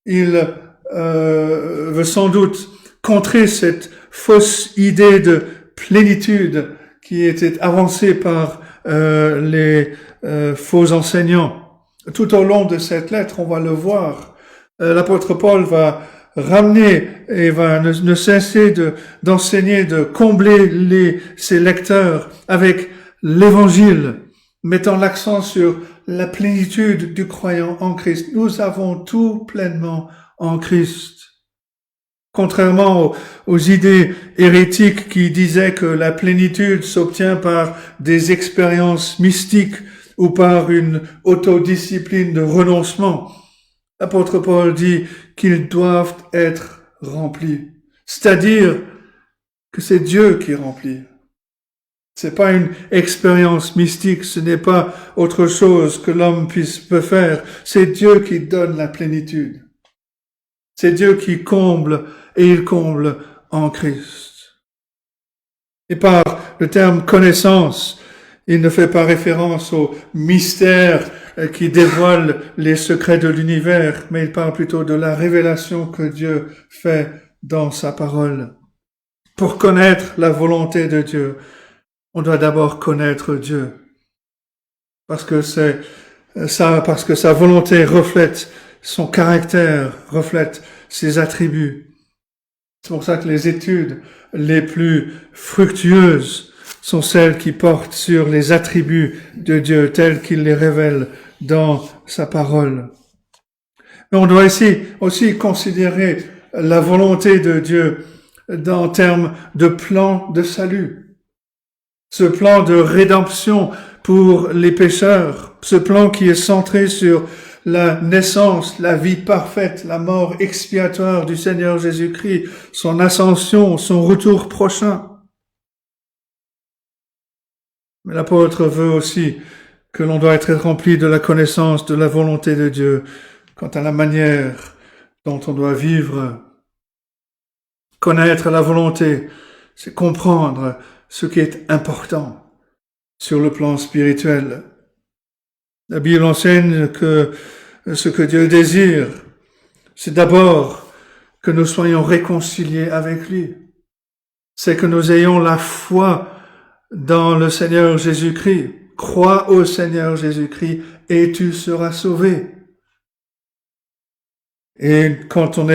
il veut sans doute contrer cette fausse idée de plénitude qui était avancée par les faux enseignants. Tout au long de cette lettre, on va le voir, l'apôtre Paul va ramener et va ne cesser d'enseigner, de combler ses lecteurs avec l'évangile, mettant l'accent sur la plénitude du croyant en Christ. Nous avons tout pleinement en Christ. Contrairement aux idées hérétiques qui disaient que la plénitude s'obtient par des expériences mystiques ou par une autodiscipline de renoncement. L'apôtre Paul dit qu'ils doivent être remplis. C'est-à-dire que c'est Dieu qui remplit. C'est pas une expérience mystique, ce n'est pas autre chose que l'homme peut faire. C'est Dieu qui donne la plénitude. C'est Dieu qui comble et il comble en Christ. Et par le terme connaissance, il ne fait pas référence au mystère qui dévoile les secrets de l'univers, mais il parle plutôt de la révélation que Dieu fait dans sa parole. Pour connaître la volonté de Dieu, on doit d'abord connaître Dieu. Parce que sa volonté reflète son caractère, reflète ses attributs. C'est pour ça que les études les plus fructueuses sont celles qui portent sur les attributs de Dieu tels qu'il les révèle dans sa parole. Mais on doit aussi considérer la volonté de Dieu en termes de plan de salut. Ce plan de rédemption pour les pécheurs, ce plan qui est centré sur la naissance, la vie parfaite, la mort expiatoire du Seigneur Jésus-Christ, son ascension, son retour prochain. Mais l'apôtre veut aussi que l'on doit être rempli de la connaissance de la volonté de Dieu quant à la manière dont on doit vivre. Connaître la volonté, c'est comprendre ce qui est important sur le plan spirituel. La Bible enseigne que ce que Dieu désire, c'est d'abord que nous soyons réconciliés avec lui. C'est que nous ayons la foi dans le Seigneur Jésus-Christ. Crois au Seigneur Jésus-Christ et tu seras sauvé. Et quand on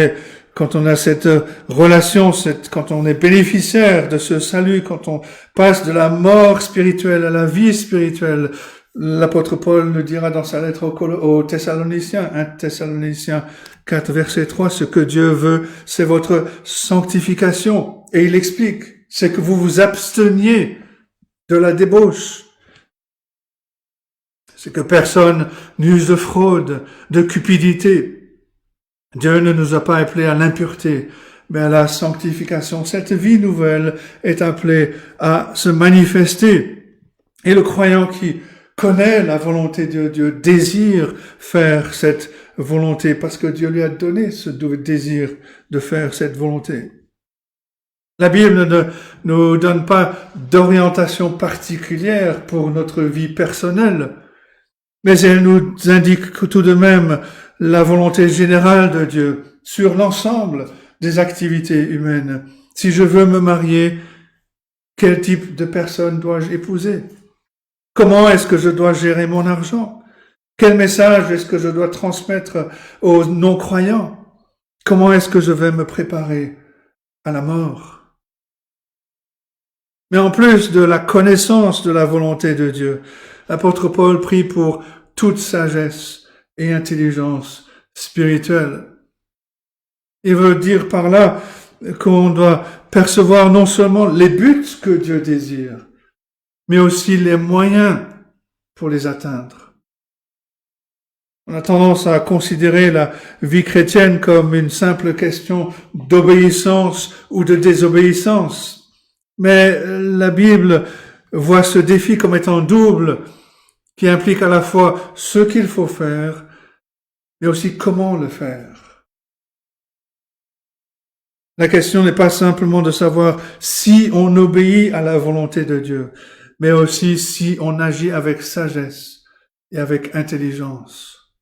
a cette relation, quand on est bénéficiaire de ce salut, quand on passe de la mort spirituelle à la vie spirituelle, l'apôtre Paul nous dira dans sa lettre aux Thessaloniciens, 1 Thessaloniciens 4, verset 3, ce que Dieu veut, c'est votre sanctification. Et il explique, c'est que vous vous absteniez de la débauche. C'est que personne n'use de fraude, de cupidité. Dieu ne nous a pas appelés à l'impureté, mais à la sanctification. Cette vie nouvelle est appelée à se manifester. Et le croyant qui connaît la volonté de Dieu désire faire cette volonté parce que Dieu lui a donné ce désir de faire cette volonté. La Bible ne nous donne pas d'orientation particulière pour notre vie personnelle, mais elle nous indique que tout de même la volonté générale de Dieu sur l'ensemble des activités humaines. Si je veux me marier, quel type de personne dois-je épouser? Comment est-ce que je dois gérer mon argent? Quel message est-ce que je dois transmettre aux non-croyants? Comment est-ce que je vais me préparer à la mort? Mais en plus de la connaissance de la volonté de Dieu, l'apôtre Paul prie pour toute sagesse et intelligence spirituelle. Il veut dire par là qu'on doit percevoir non seulement les buts que Dieu désire, mais aussi les moyens pour les atteindre. On a tendance à considérer la vie chrétienne comme une simple question d'obéissance ou de désobéissance. Mais la Bible voit ce défi comme étant double, qui implique à la fois ce qu'il faut faire, mais aussi comment le faire. La question n'est pas simplement de savoir si on obéit à la volonté de Dieu, mais aussi si on agit avec sagesse et avec intelligence.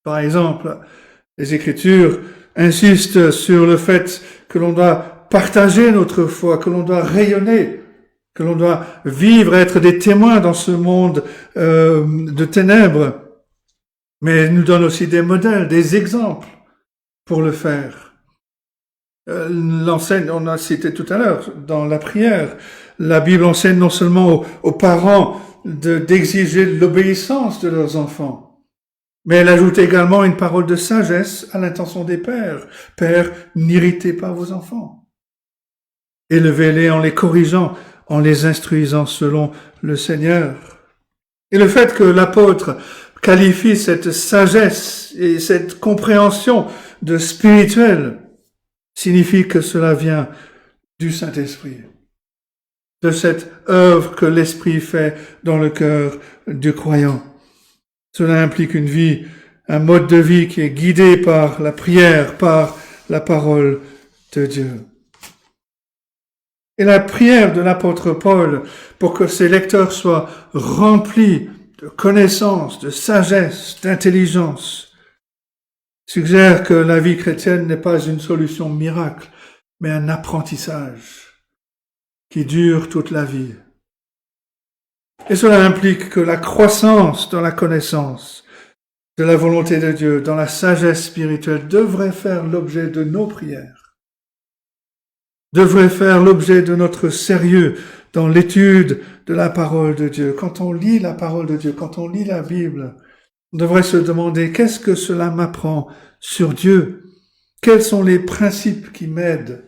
Par exemple, les Écritures insistent sur le fait que l'on doit partager notre foi, que l'on doit rayonner, que l'on doit vivre, être des témoins dans ce monde de ténèbres. Mais elle nous donne aussi des modèles, des exemples pour le faire. L'enseigne, on a cité tout à l'heure, dans la prière, la Bible enseigne non seulement aux parents d'exiger l'obéissance de leurs enfants, mais elle ajoute également une parole de sagesse à l'intention des pères. Pères, n'irritez pas vos enfants. Élevez-les en les corrigeant, en les instruisant selon le Seigneur. Et le fait que l'apôtre qualifie cette sagesse et cette compréhension de spirituel signifie que cela vient du Saint-Esprit, de cette œuvre que l'Esprit fait dans le cœur du croyant. Cela implique une vie, un mode de vie qui est guidé par la prière, par la parole de Dieu. Et la prière de l'apôtre Paul pour que ses lecteurs soient remplis de connaissance, de sagesse, d'intelligence, suggère que la vie chrétienne n'est pas une solution miracle, mais un apprentissage qui dure toute la vie. Et cela implique que la croissance dans la connaissance de la volonté de Dieu, dans la sagesse spirituelle, devrait faire l'objet de nos prières, devrait faire l'objet de notre sérieux dans l'étude de la parole de Dieu. Quand on lit la parole de Dieu, quand on lit la Bible, on devrait se demander qu'est-ce que cela m'apprend sur Dieu? Quels sont les principes qui m'aident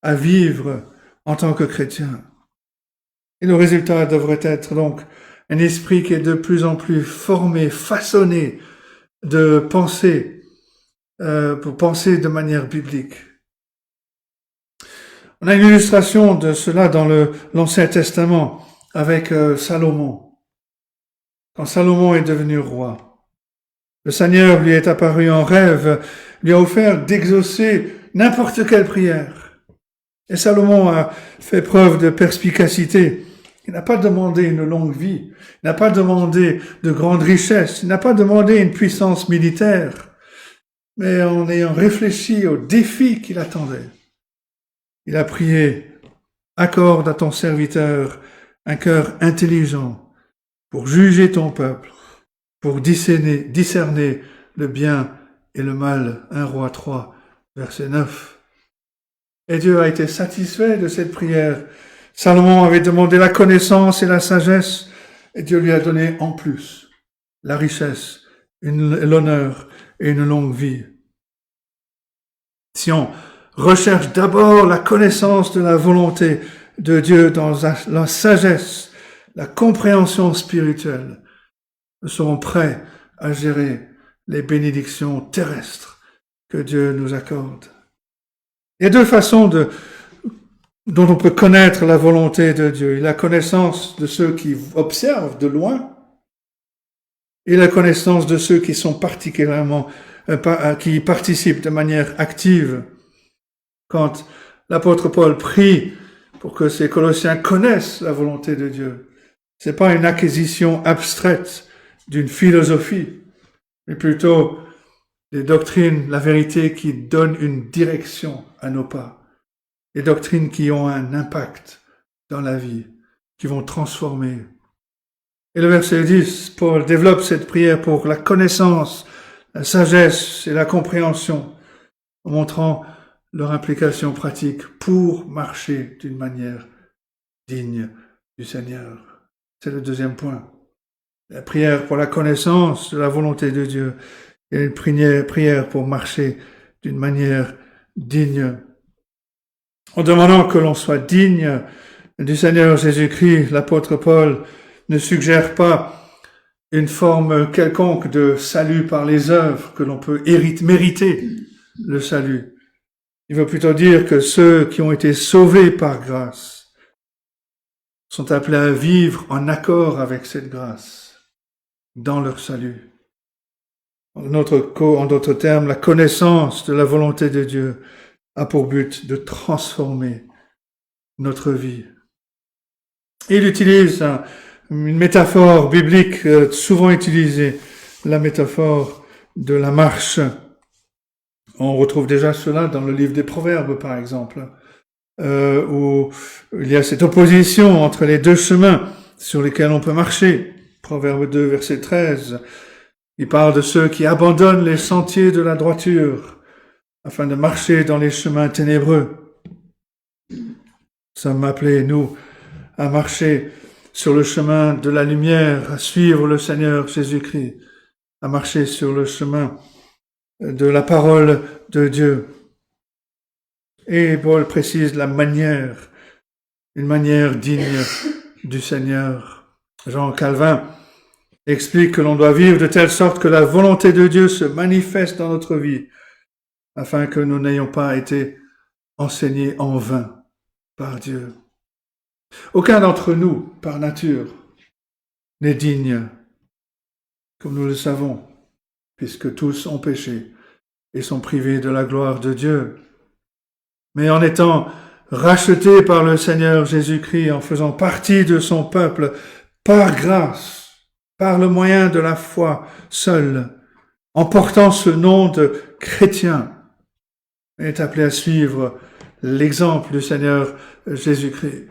à vivre en tant que chrétien? Et le résultat devrait être donc un esprit qui est de plus en plus formé, façonné de penser, pour penser de manière biblique. On a une illustration de cela dans l'Ancien Testament avec Salomon. Quand Salomon est devenu roi, le Seigneur lui est apparu en rêve, lui a offert d'exaucer n'importe quelle prière. Et Salomon a fait preuve de perspicacité. Il n'a pas demandé une longue vie, il n'a pas demandé de grandes richesses, il n'a pas demandé une puissance militaire, mais en ayant réfléchi aux défis qui l'attendaient, il a prié, accorde à ton serviteur un cœur intelligent pour juger ton peuple, pour discerner le bien et le mal. 1 Roi 3, verset 9. Et Dieu a été satisfait de cette prière. Salomon avait demandé la connaissance et la sagesse, et Dieu lui a donné en plus la richesse, l'honneur et une longue vie. Si on recherche d'abord la connaissance de la volonté de Dieu dans la sagesse, la compréhension spirituelle, nous serons prêts à gérer les bénédictions terrestres que Dieu nous accorde. Il y a deux façons dont on peut connaître la volonté de Dieu. Il y a la connaissance de ceux qui observent de loin et la connaissance de ceux qui sont particulièrement, qui participent de manière active. Quand l'apôtre Paul prie pour que ces Colossiens connaissent la volonté de Dieu, c'est pas une acquisition abstraite d'une philosophie, mais plutôt des doctrines, la vérité qui donne une direction à nos pas. Des doctrines qui ont un impact dans la vie, qui vont transformer. Et le verset 10, Paul développe cette prière pour la connaissance, la sagesse et la compréhension, en montrant leur implication pratique pour marcher d'une manière digne du Seigneur. C'est le deuxième point. La prière pour la connaissance de la volonté de Dieu et une prière pour marcher d'une manière digne. En demandant que l'on soit digne du Seigneur Jésus-Christ, l'apôtre Paul ne suggère pas une forme quelconque de salut par les œuvres, que l'on peut mériter le salut. Il veut plutôt dire que ceux qui ont été sauvés par grâce sont appelés à vivre en accord avec cette grâce dans leur salut. En d'autres termes, la connaissance de la volonté de Dieu a pour but de transformer notre vie. Il utilise une métaphore biblique souvent utilisée, la métaphore de la marche. On retrouve déjà cela dans le livre des Proverbes, par exemple, où il y a cette opposition entre les deux chemins sur lesquels on peut marcher. Proverbe 2, verset 13. Il parle de ceux qui abandonnent les sentiers de la droiture afin de marcher dans les chemins ténébreux. Nous sommes appelés, nous, à marcher sur le chemin de la lumière, à suivre le Seigneur Jésus-Christ, à marcher sur le chemin de la parole de Dieu. Et Paul précise la manière, une manière digne du Seigneur. Jean Calvin explique que l'on doit vivre de telle sorte que la volonté de Dieu se manifeste dans notre vie, afin que nous n'ayons pas été enseignés en vain par Dieu. Aucun d'entre nous, par nature, n'est digne, comme nous le savons, puisque tous ont péché et sont privés de la gloire de Dieu. Mais en étant rachetés par le Seigneur Jésus-Christ, en faisant partie de son peuple, par grâce, par le moyen de la foi seule, en portant ce nom de chrétien, on est appelé à suivre l'exemple du Seigneur Jésus-Christ.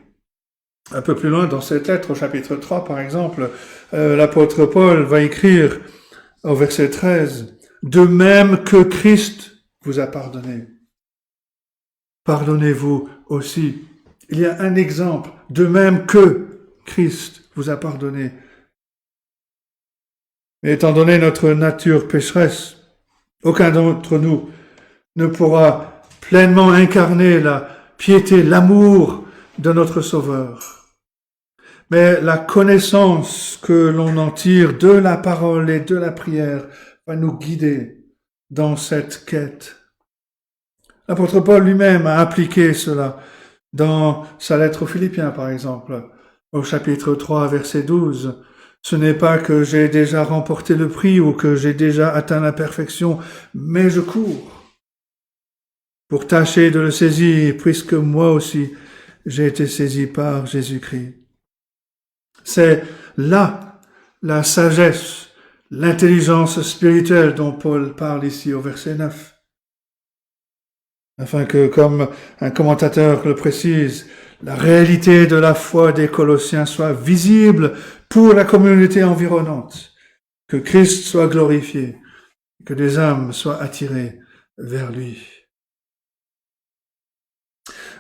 Un peu plus loin dans cette lettre, au chapitre 3 par exemple, l'apôtre Paul va écrire au verset 13, « De même que Christ vous a pardonné, pardonnez-vous aussi. » Il y a un exemple, de même que Christ vous a pardonné. Mais étant donné notre nature pécheresse, aucun d'entre nous ne pourra pleinement incarner la piété, l'amour de notre Sauveur. Mais la connaissance que l'on en tire de la parole et de la prière va nous guider dans cette quête. L'apôtre Paul lui-même a appliqué cela dans sa lettre aux Philippiens, par exemple, au chapitre 3, verset 12. « Ce n'est pas que j'ai déjà remporté le prix ou que j'ai déjà atteint la perfection, mais je cours pour tâcher de le saisir, puisque moi aussi j'ai été saisi par Jésus-Christ. » C'est là la sagesse, l'intelligence spirituelle dont Paul parle ici au verset 9. Afin que, comme un commentateur le précise, la réalité de la foi des Colossiens soit visible pour la communauté environnante, que Christ soit glorifié, que les âmes soient attirées vers lui.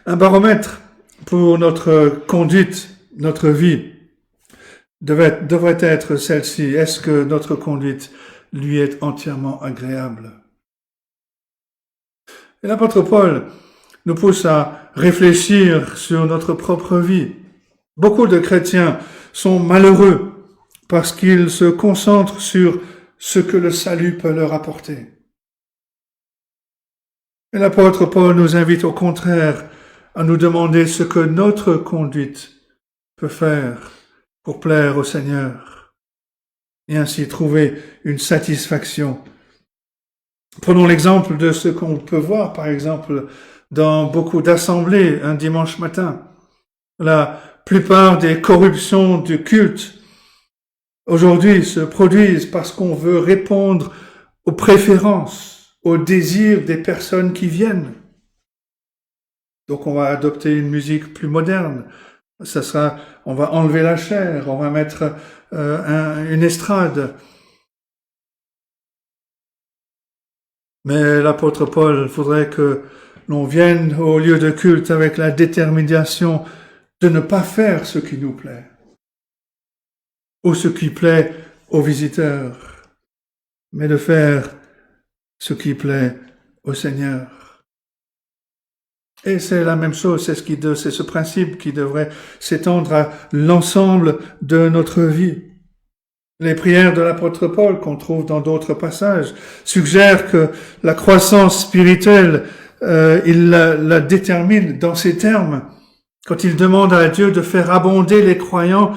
Un baromètre pour notre conduite, notre vie, devrait être celle-ci. Est-ce que notre conduite lui est entièrement agréable? Et l'apôtre Paul nous pousse à réfléchir sur notre propre vie. Beaucoup de chrétiens sont malheureux parce qu'ils se concentrent sur ce que le salut peut leur apporter. Et l'apôtre Paul nous invite au contraire à nous demander ce que notre conduite peut faire pour plaire au Seigneur et ainsi trouver une satisfaction. Prenons l'exemple de ce qu'on peut voir, par exemple, dans beaucoup d'assemblées un dimanche matin. La plupart des corruptions du culte aujourd'hui se produisent parce qu'on veut répondre aux préférences, aux désirs des personnes qui viennent. Donc on va adopter une musique plus moderne. On va enlever la chair, on va mettre une estrade. Mais l'apôtre Paul voudrait que l'on vienne au lieu de culte avec la détermination de ne pas faire ce qui nous plaît ou ce qui plaît aux visiteurs, mais de faire ce qui plaît au Seigneur. Et c'est la même chose, c'est ce principe qui devrait s'étendre à l'ensemble de notre vie. Les prières de l'apôtre Paul, qu'on trouve dans d'autres passages, suggèrent que la croissance spirituelle, il la détermine dans ces termes, quand il demande à Dieu de faire abonder les croyants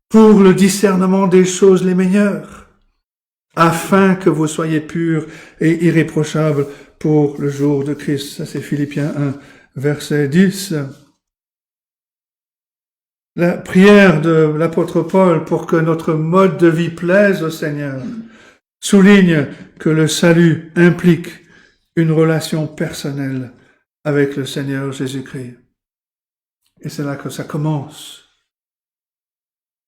pour le discernement des choses les meilleures, afin que vous soyez purs et irréprochables pour le jour de Christ. Ça, c'est Philippiens 1, verset 10. La prière de l'apôtre Paul pour que notre mode de vie plaise au Seigneur souligne que le salut implique une relation personnelle avec le Seigneur Jésus-Christ. Et c'est là que ça commence.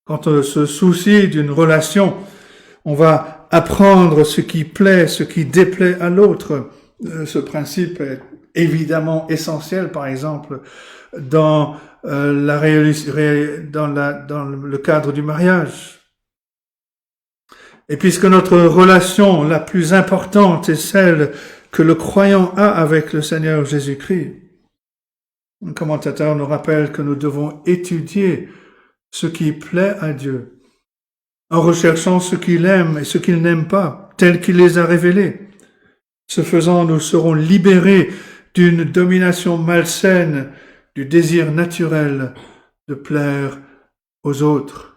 Quand on se soucie d'une relation, on va apprendre ce qui plaît, ce qui déplaît à l'autre. Ce principe est évidemment essentiel, par exemple, dans le cadre du mariage. Et puisque notre relation la plus importante est celle que le croyant a avec le Seigneur Jésus-Christ, un commentateur nous rappelle que nous devons étudier ce qui plaît à Dieu en recherchant ce qu'il aime et ce qu'il n'aime pas, tels qu'il les a révélés. Ce faisant, nous serons libérés d'une domination malsaine, du désir naturel de plaire aux autres.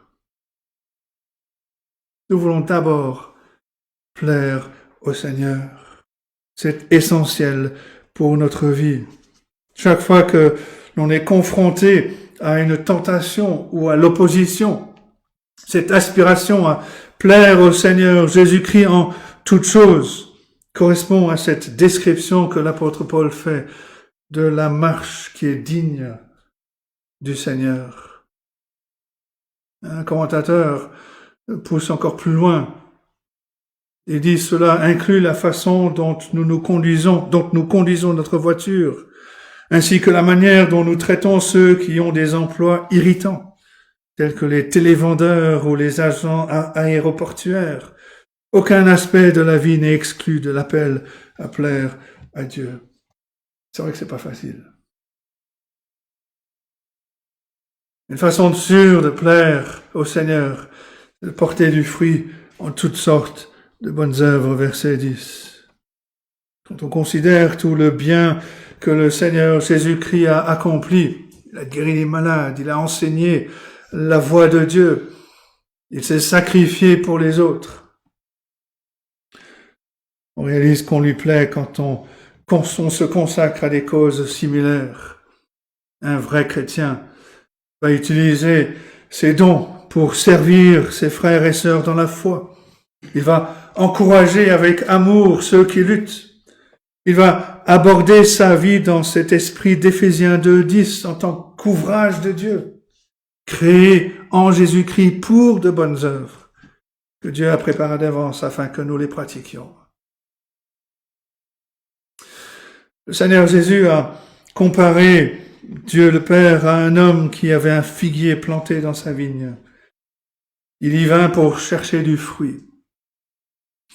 Nous voulons d'abord plaire au Seigneur. C'est essentiel pour notre vie. Chaque fois que l'on est confronté à une tentation ou à l'opposition, cette aspiration à plaire au Seigneur Jésus-Christ en toutes choses correspond à cette description que l'apôtre Paul fait de la marche qui est digne du Seigneur. Un commentateur pousse encore plus loin. Il dit cela inclut la façon dont nous conduisons notre voiture, ainsi que la manière dont nous traitons ceux qui ont des emplois irritants, tels que les télévendeurs ou les agents aéroportuaires. Aucun aspect de la vie n'est exclu de l'appel à plaire à Dieu. C'est vrai que c'est pas facile. Une façon sûre de plaire au Seigneur, de porter du fruit en toutes sortes de bonnes œuvres, verset 10. Quand on considère tout le bien que le Seigneur Jésus-Christ a accompli, il a guéri les malades, il a enseigné la voie de Dieu, il s'est sacrifié pour les autres. On réalise qu'on lui plaît quand on se consacre à des causes similaires. Un vrai chrétien va utiliser ses dons pour servir ses frères et sœurs dans la foi. Il va encourager avec amour ceux qui luttent. Il va aborder sa vie dans cet esprit d'Éphésiens 2:10 en tant qu'ouvrage de Dieu, créé en Jésus-Christ pour de bonnes œuvres, que Dieu a préparées d'avance afin que nous les pratiquions. Le Seigneur Jésus a comparé Dieu le Père à un homme qui avait un figuier planté dans sa vigne. Il y vint pour chercher du fruit.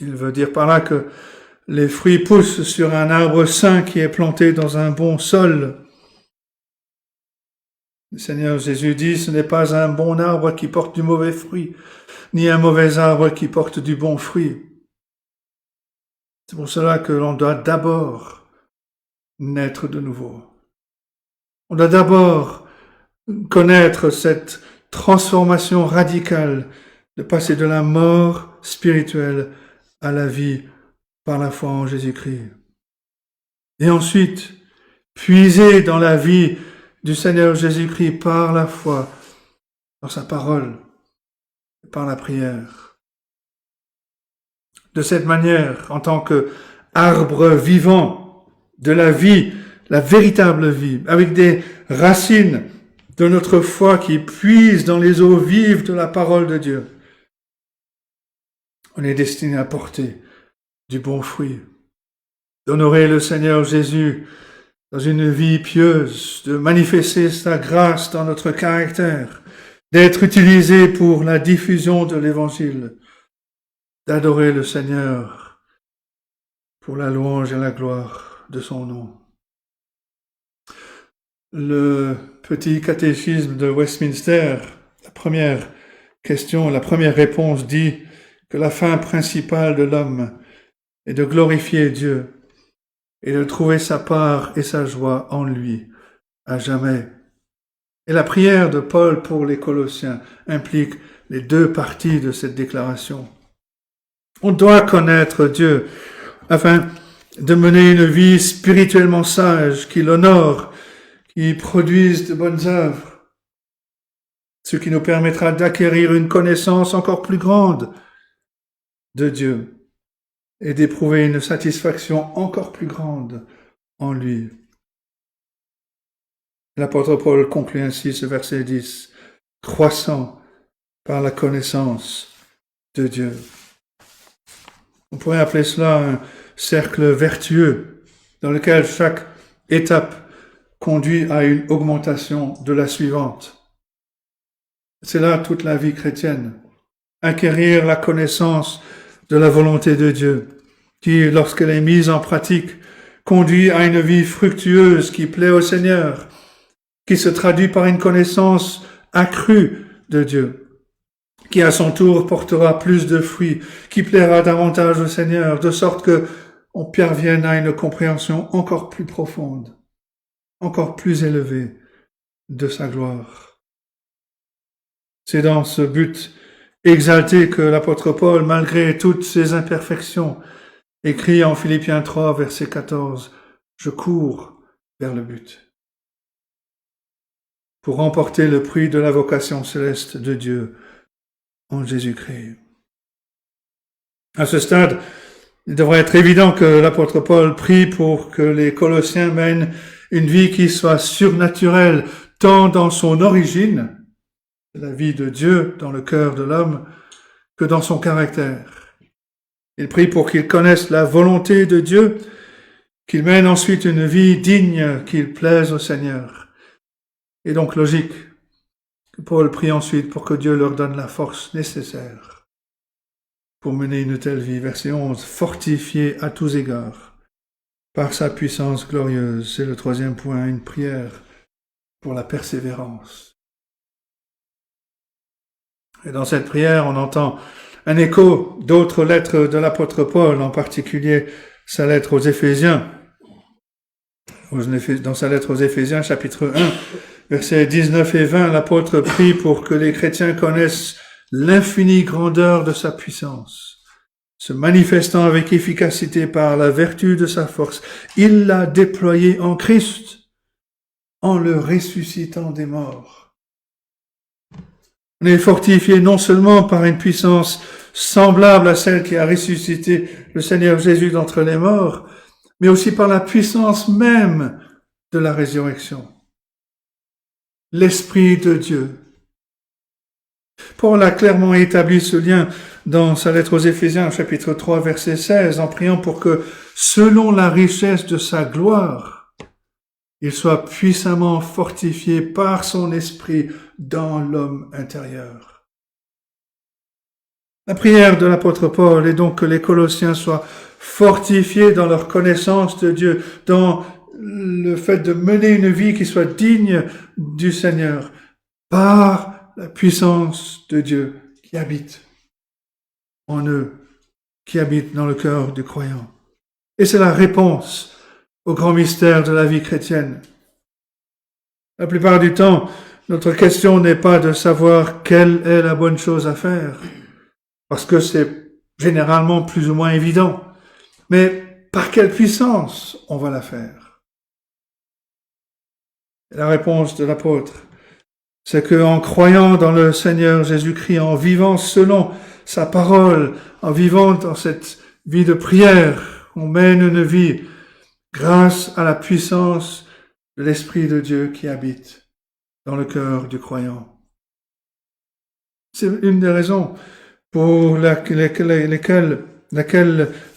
Il veut dire par là que les fruits poussent sur un arbre sain qui est planté dans un bon sol. Le Seigneur Jésus dit, ce n'est pas un bon arbre qui porte du mauvais fruit, ni un mauvais arbre qui porte du bon fruit. C'est pour cela que l'on doit d'abord naître de nouveau. On doit d'abord connaître cette transformation radicale de passer de la mort spirituelle à la vie par la foi en Jésus-Christ. Et ensuite, puiser dans la vie du Seigneur Jésus-Christ par la foi, dans sa parole, et par la prière. De cette manière, en tant qu'arbre vivant de la vie, la véritable vie, avec des racines de notre foi qui puisent dans les eaux vives de la parole de Dieu, on est destiné à porter du bon fruit, d'honorer le Seigneur Jésus dans une vie pieuse, de manifester sa grâce dans notre caractère, d'être utilisé pour la diffusion de l'Évangile, d'adorer le Seigneur pour la louange et la gloire de son nom. Le petit catéchisme de Westminster, la première question, la première réponse dit que la fin principale de l'homme est de glorifier Dieu et de trouver sa part et sa joie en lui à jamais. Et la prière de Paul pour les Colossiens implique les deux parties de cette déclaration. On doit connaître Dieu afin de mener une vie spirituellement sage, qui l'honore, qui produise de bonnes œuvres, ce qui nous permettra d'acquérir une connaissance encore plus grande de Dieu et d'éprouver une satisfaction encore plus grande en lui. L'apôtre Paul conclut ainsi ce verset 10, croissant par la connaissance de Dieu. On pourrait appeler cela un cercle vertueux dans lequel chaque étape conduit à une augmentation de la suivante. C'est là toute la vie chrétienne. Acquérir la connaissance de la volonté de Dieu, qui, lorsqu'elle est mise en pratique, conduit à une vie fructueuse qui plaît au Seigneur, qui se traduit par une connaissance accrue de Dieu, qui à son tour portera plus de fruits, qui plaira davantage au Seigneur, de sorte que on parvienne à une compréhension encore plus profonde, encore plus élevée de sa gloire. C'est dans ce but exalté que l'apôtre Paul, malgré toutes ses imperfections, écrit en Philippiens 3, verset 14, « Je cours vers le but » pour remporter le prix de la vocation céleste de Dieu en Jésus-Christ. À ce stade, il devrait être évident que l'apôtre Paul prie pour que les Colossiens mènent une vie qui soit surnaturelle, tant dans son origine, la vie de Dieu dans le cœur de l'homme, que dans son caractère. Il prie pour qu'ils connaissent la volonté de Dieu, qu'ils mènent ensuite une vie digne, qu'ils plaisent au Seigneur. Et donc logique que Paul prie ensuite pour que Dieu leur donne la force nécessaire pour mener une telle vie. Verset 11, fortifié à tous égards par sa puissance glorieuse. C'est le troisième point, une prière pour la persévérance. Et dans cette prière, on entend un écho d'autres lettres de l'apôtre Paul, en particulier sa lettre aux Éphésiens. Dans sa lettre aux Éphésiens, chapitre 1, versets 19 et 20, l'apôtre prie pour que les chrétiens connaissent l'infinie grandeur de sa puissance, se manifestant avec efficacité par la vertu de sa force. Il l'a déployée en Christ, en le ressuscitant des morts. On est fortifié non seulement par une puissance semblable à celle qui a ressuscité le Seigneur Jésus d'entre les morts, mais aussi par la puissance même de la résurrection. L'Esprit de Dieu. Paul a clairement établi ce lien dans sa lettre aux Éphésiens, chapitre 3, verset 16, en priant pour que, selon la richesse de sa gloire, il soit puissamment fortifié par son esprit dans l'homme intérieur. La prière de l'apôtre Paul est donc que les Colossiens soient fortifiés dans leur connaissance de Dieu, dans le fait de mener une vie qui soit digne du Seigneur, par la puissance de Dieu qui habite en eux, qui habite dans le cœur du croyant. Et c'est la réponse au grand mystère de la vie chrétienne. La plupart du temps, notre question n'est pas de savoir quelle est la bonne chose à faire, parce que c'est généralement plus ou moins évident, mais par quelle puissance on va la faire? Et la réponse de l'apôtre, c'est qu'en croyant dans le Seigneur Jésus-Christ, en vivant selon sa parole, en vivant dans cette vie de prière, on mène une vie grâce à la puissance de l'Esprit de Dieu qui habite dans le cœur du croyant. C'est une des raisons pour laquelle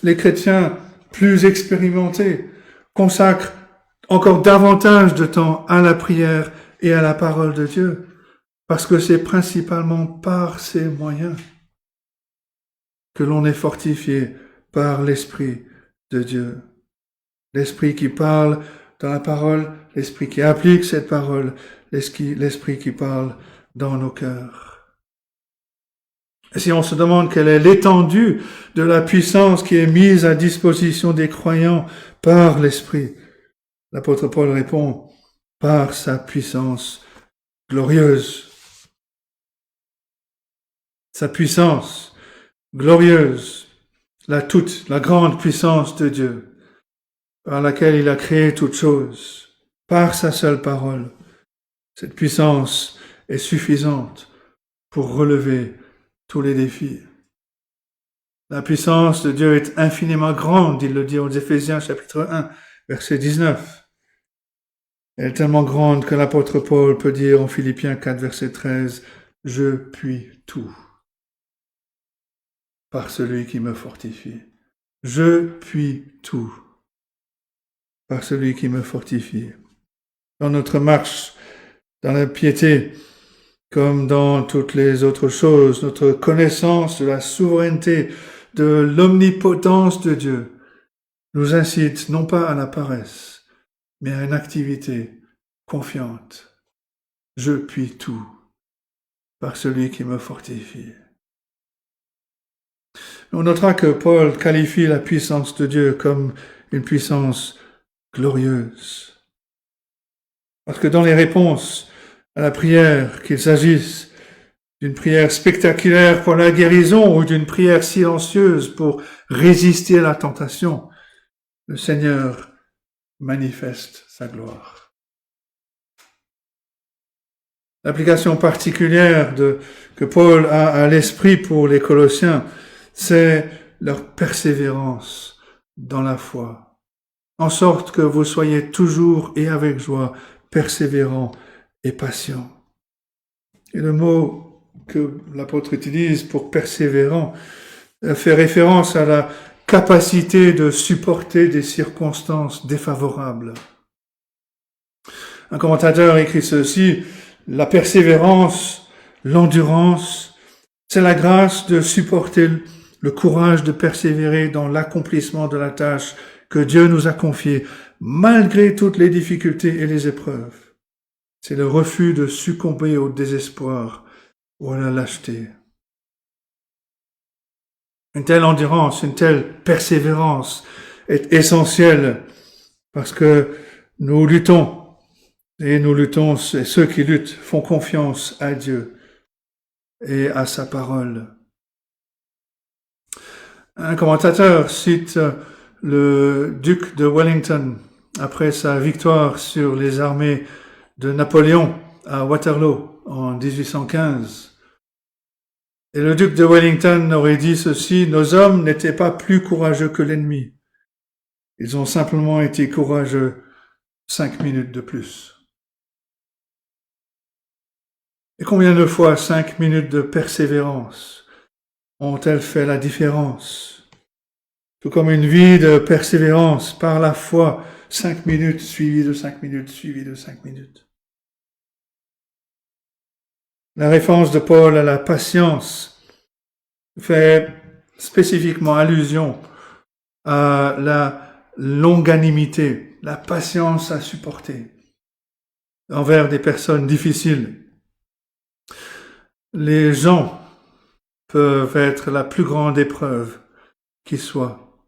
les chrétiens plus expérimentés consacrent encore davantage de temps à la prière et à la parole de Dieu, parce que c'est principalement par ces moyens que l'on est fortifié par l'Esprit de Dieu. L'Esprit qui parle dans la parole, l'Esprit qui applique cette parole, l'Esprit qui parle dans nos cœurs. Et si on se demande quelle est l'étendue de la puissance qui est mise à disposition des croyants par l'Esprit, l'apôtre Paul répond, par sa puissance glorieuse. Sa puissance glorieuse, la grande puissance de Dieu, par laquelle il a créé toutes choses, par sa seule parole. Cette puissance est suffisante pour relever tous les défis. La puissance de Dieu est infiniment grande, il le dit aux Éphésiens chapitre 1, verset 19. Elle est tellement grande que l'apôtre Paul peut dire en Philippiens 4, verset 13, « Je puis tout par celui qui me fortifie. » Je puis tout par celui qui me fortifie. Dans notre marche, dans la piété, comme dans toutes les autres choses, notre connaissance de la souveraineté, de l'omnipotence de Dieu, nous incite non pas à la paresse, mais à une activité confiante. Je puis tout par celui qui me fortifie. On notera que Paul qualifie la puissance de Dieu comme une puissance glorieuse. Parce que dans les réponses à la prière, qu'il s'agisse d'une prière spectaculaire pour la guérison ou d'une prière silencieuse pour résister à la tentation, le Seigneur manifeste sa gloire. L'application particulière que Paul a à l'esprit pour les Colossiens, c'est leur persévérance dans la foi, en sorte que vous soyez toujours et avec joie persévérants et patients. Et le mot que l'apôtre utilise pour persévérant fait référence à la capacité de supporter des circonstances défavorables. Un commentateur écrit ceci: la persévérance, l'endurance, c'est la grâce de supporter, le courage de persévérer dans l'accomplissement de la tâche que Dieu nous a confiée, malgré toutes les difficultés et les épreuves. C'est le refus de succomber au désespoir ou à la lâcheté. Une telle endurance, une telle persévérance est essentielle parce que nous luttons, et ceux qui luttent font confiance à Dieu et à sa parole. Un commentateur cite le duc de Wellington après sa victoire sur les armées de Napoléon à Waterloo en 1815. Et le duc de Wellington aurait dit ceci: nos hommes n'étaient pas plus courageux que l'ennemi. Ils ont simplement été courageux 5 minutes de plus. Et combien de fois 5 minutes de persévérance ont-elles fait la différence? Tout comme une vie de persévérance par la foi, 5 minutes suivies de 5 minutes, suivies de 5 minutes. La référence de Paul à la patience fait spécifiquement allusion à la longanimité, la patience à supporter envers des personnes difficiles. Les gens peuvent être la plus grande épreuve qui soit,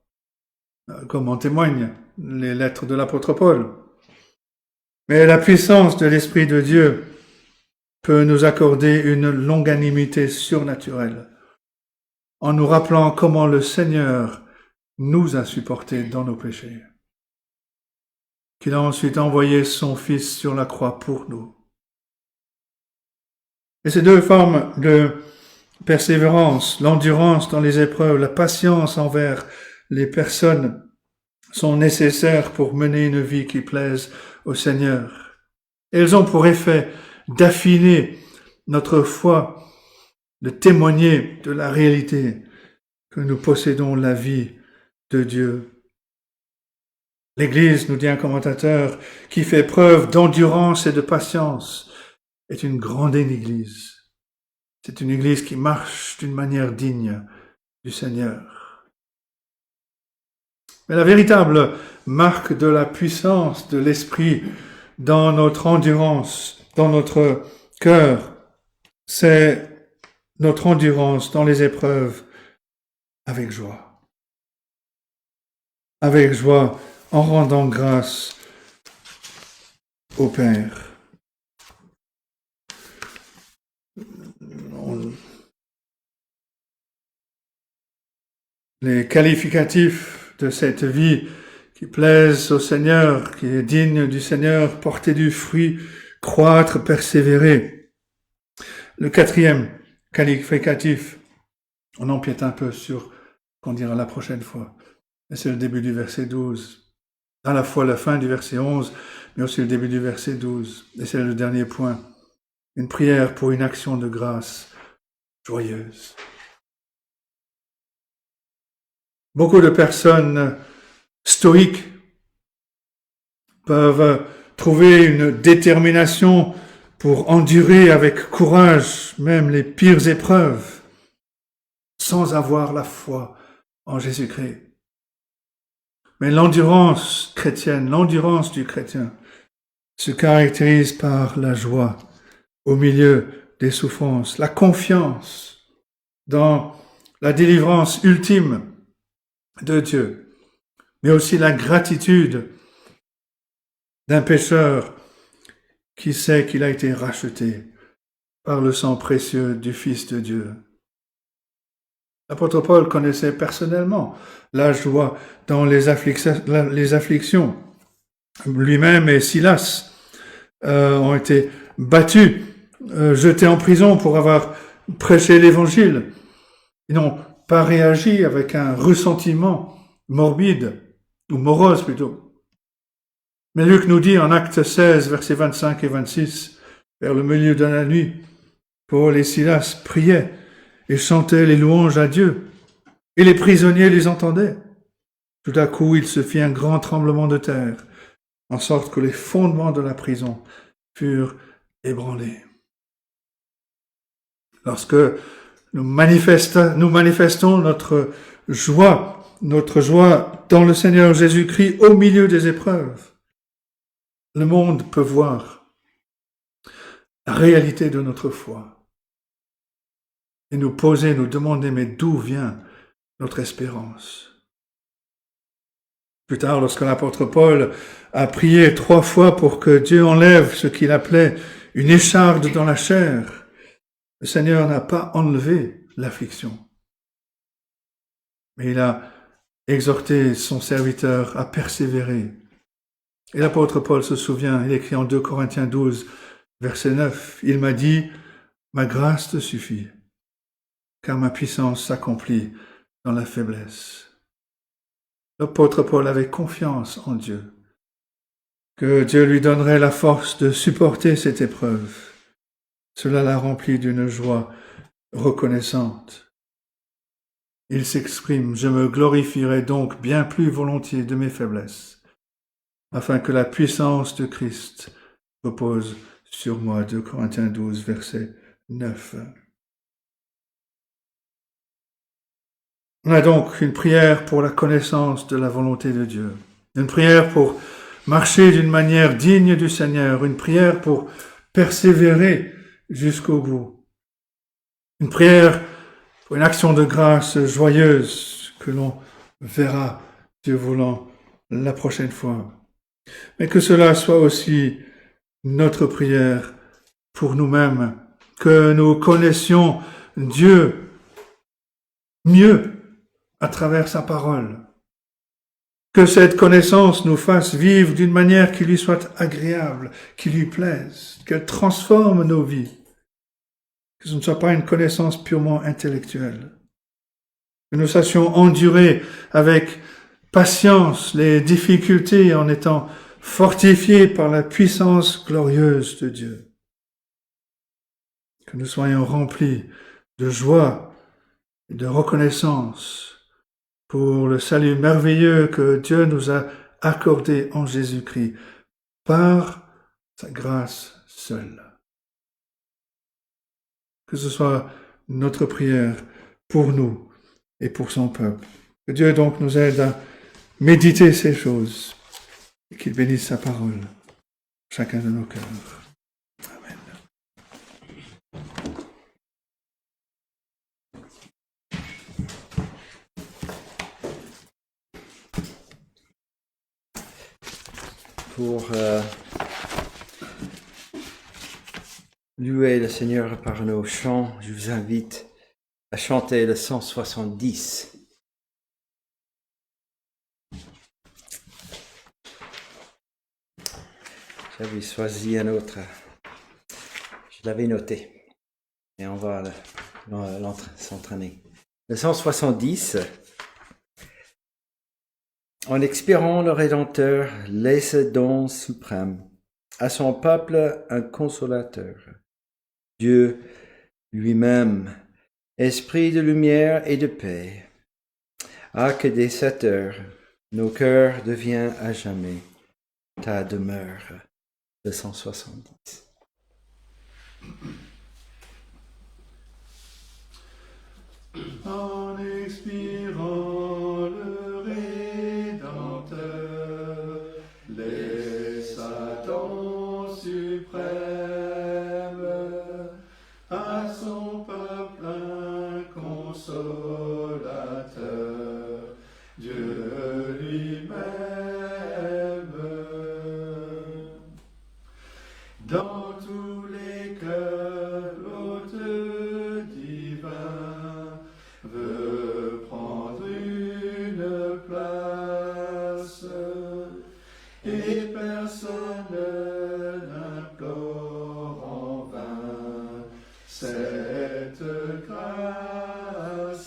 comme en témoignent les lettres de l'apôtre Paul. Mais la puissance de l'Esprit de Dieu peut nous accorder une longanimité surnaturelle, en nous rappelant comment le Seigneur nous a supportés dans nos péchés, qu'il a ensuite envoyé son Fils sur la croix pour nous. Et ces deux formes de persévérance, l'endurance dans les épreuves, la patience envers les personnes sont nécessaires pour mener une vie qui plaise au Seigneur. Elles ont pour effet d'affiner notre foi, de témoigner de la réalité que nous possédons la vie de Dieu. L'Église, nous dit un commentateur, qui fait preuve d'endurance et de patience, est une grande Église. C'est une Église qui marche d'une manière digne du Seigneur. Mais la véritable marque de la puissance de l'Esprit dans notre endurance, dans notre cœur, c'est notre endurance dans les épreuves avec joie. Avec joie, en rendant grâce au Père. Les qualificatifs de cette vie qui plaisent au Seigneur, qui est digne du Seigneur, porter du fruit, croître, persévérer. Le quatrième qualificatif, on empiète un peu sur qu'on dira la prochaine fois, et c'est le début du verset 12. À la fois la fin du verset 11, mais aussi le début du verset 12. Et c'est le dernier point. Une prière pour une action de grâce joyeuse. Beaucoup de personnes stoïques peuvent trouver une détermination pour endurer avec courage même les pires épreuves sans avoir la foi en Jésus-Christ. Mais l'endurance chrétienne, l'endurance du chrétien se caractérise par la joie au milieu des souffrances, la confiance dans la délivrance ultime de Dieu, mais aussi la gratitude d'un pécheur qui sait qu'il a été racheté par le sang précieux du Fils de Dieu. L'apôtre Paul connaissait personnellement la joie dans les afflictions. Lui-même et Silas ont été battus, jetés en prison pour avoir prêché l'Évangile. Ils n'ont pas réagi avec un ressentiment morbide, ou morose plutôt. Mais Luc nous dit en Acte 16, versets 25 et 26, vers le milieu de la nuit, Paul et Silas priaient et chantaient les louanges à Dieu, et les prisonniers les entendaient. Tout à coup, il se fit un grand tremblement de terre, en sorte que les fondements de la prison furent ébranlés. Lorsque nous manifestons notre joie dans le Seigneur Jésus-Christ au milieu des épreuves, le monde peut voir la réalité de notre foi et nous demander, mais d'où vient notre espérance? Plus tard, lorsque l'apôtre Paul a prié 3 fois pour que Dieu enlève ce qu'il appelait une écharde dans la chair, le Seigneur n'a pas enlevé l'affliction. Mais il a exhorté son serviteur à persévérer. Et l'apôtre Paul se souvient, il écrit en 2 Corinthiens 12, verset 9, il m'a dit, ma grâce te suffit, car ma puissance s'accomplit dans la faiblesse. L'apôtre Paul avait confiance en Dieu, que Dieu lui donnerait la force de supporter cette épreuve. Cela l'a rempli d'une joie reconnaissante. Il s'exprime, je me glorifierai donc bien plus volontiers de mes faiblesses, afin que la puissance de Christ repose sur moi. 2 Corinthiens 12, verset 9. On a donc une prière pour la connaissance de la volonté de Dieu, une prière pour marcher d'une manière digne du Seigneur, une prière pour persévérer jusqu'au bout, une prière pour une action de grâce joyeuse que l'on verra, Dieu voulant, la prochaine fois. Mais que cela soit aussi notre prière pour nous-mêmes, que nous connaissions Dieu mieux à travers sa parole. Que cette connaissance nous fasse vivre d'une manière qui lui soit agréable, qui lui plaise, qu'elle transforme nos vies. Que ce ne soit pas une connaissance purement intellectuelle. Que nous sachions endurer avec patience les difficultés en étant fortifiés par la puissance glorieuse de Dieu. Que nous soyons remplis de joie et de reconnaissance pour le salut merveilleux que Dieu nous a accordé en Jésus-Christ par sa grâce seule. Que ce soit notre prière pour nous et pour son peuple. Que Dieu donc nous aide à méditer ces choses et qu'il bénisse sa parole, chacun de nos cœurs. Amen. Pour louer le Seigneur par nos chants, je vous invite à chanter le 170. J'avais choisi un autre. Je l'avais noté. Et on va s'entraîner. Le 170. En expirant, le Rédempteur laisse don suprême à son peuple un consolateur. Dieu lui-même, esprit de lumière et de paix, a que dès cette heure, nos cœurs deviennent à jamais ta demeure. Le 170. En expirant, le Rédempteur laisse à don suprême à son peuple un consolateur.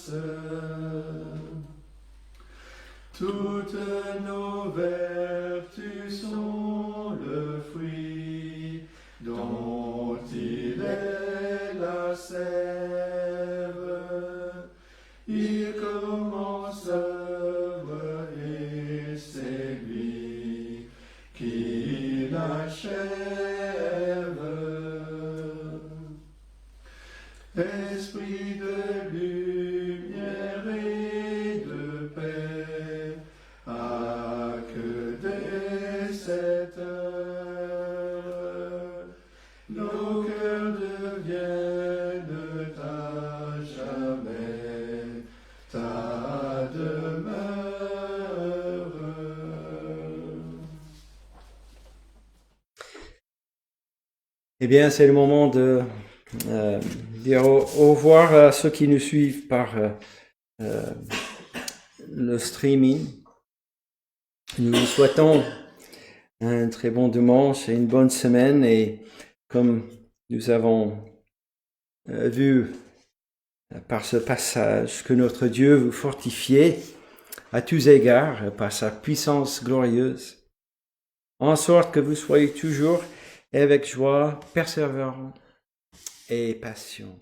grâce. Toutes nos vertus sont le fruit dont il est la sève. Il commence l'œuvre et c'est lui qui l'achève. Esprit de lumière et de paix, ah que dès cette heure, nos cœurs deviennent à jamais ta demeure. Eh bien, c'est le moment de dire au revoir à ceux qui nous suivent par le streaming. Nous vous souhaitons un très bon dimanche et une bonne semaine. Et comme nous avons vu par ce passage, que notre Dieu vous fortifie à tous égards par sa puissance glorieuse, en sorte que vous soyez toujours avec joie, persévérants et patients.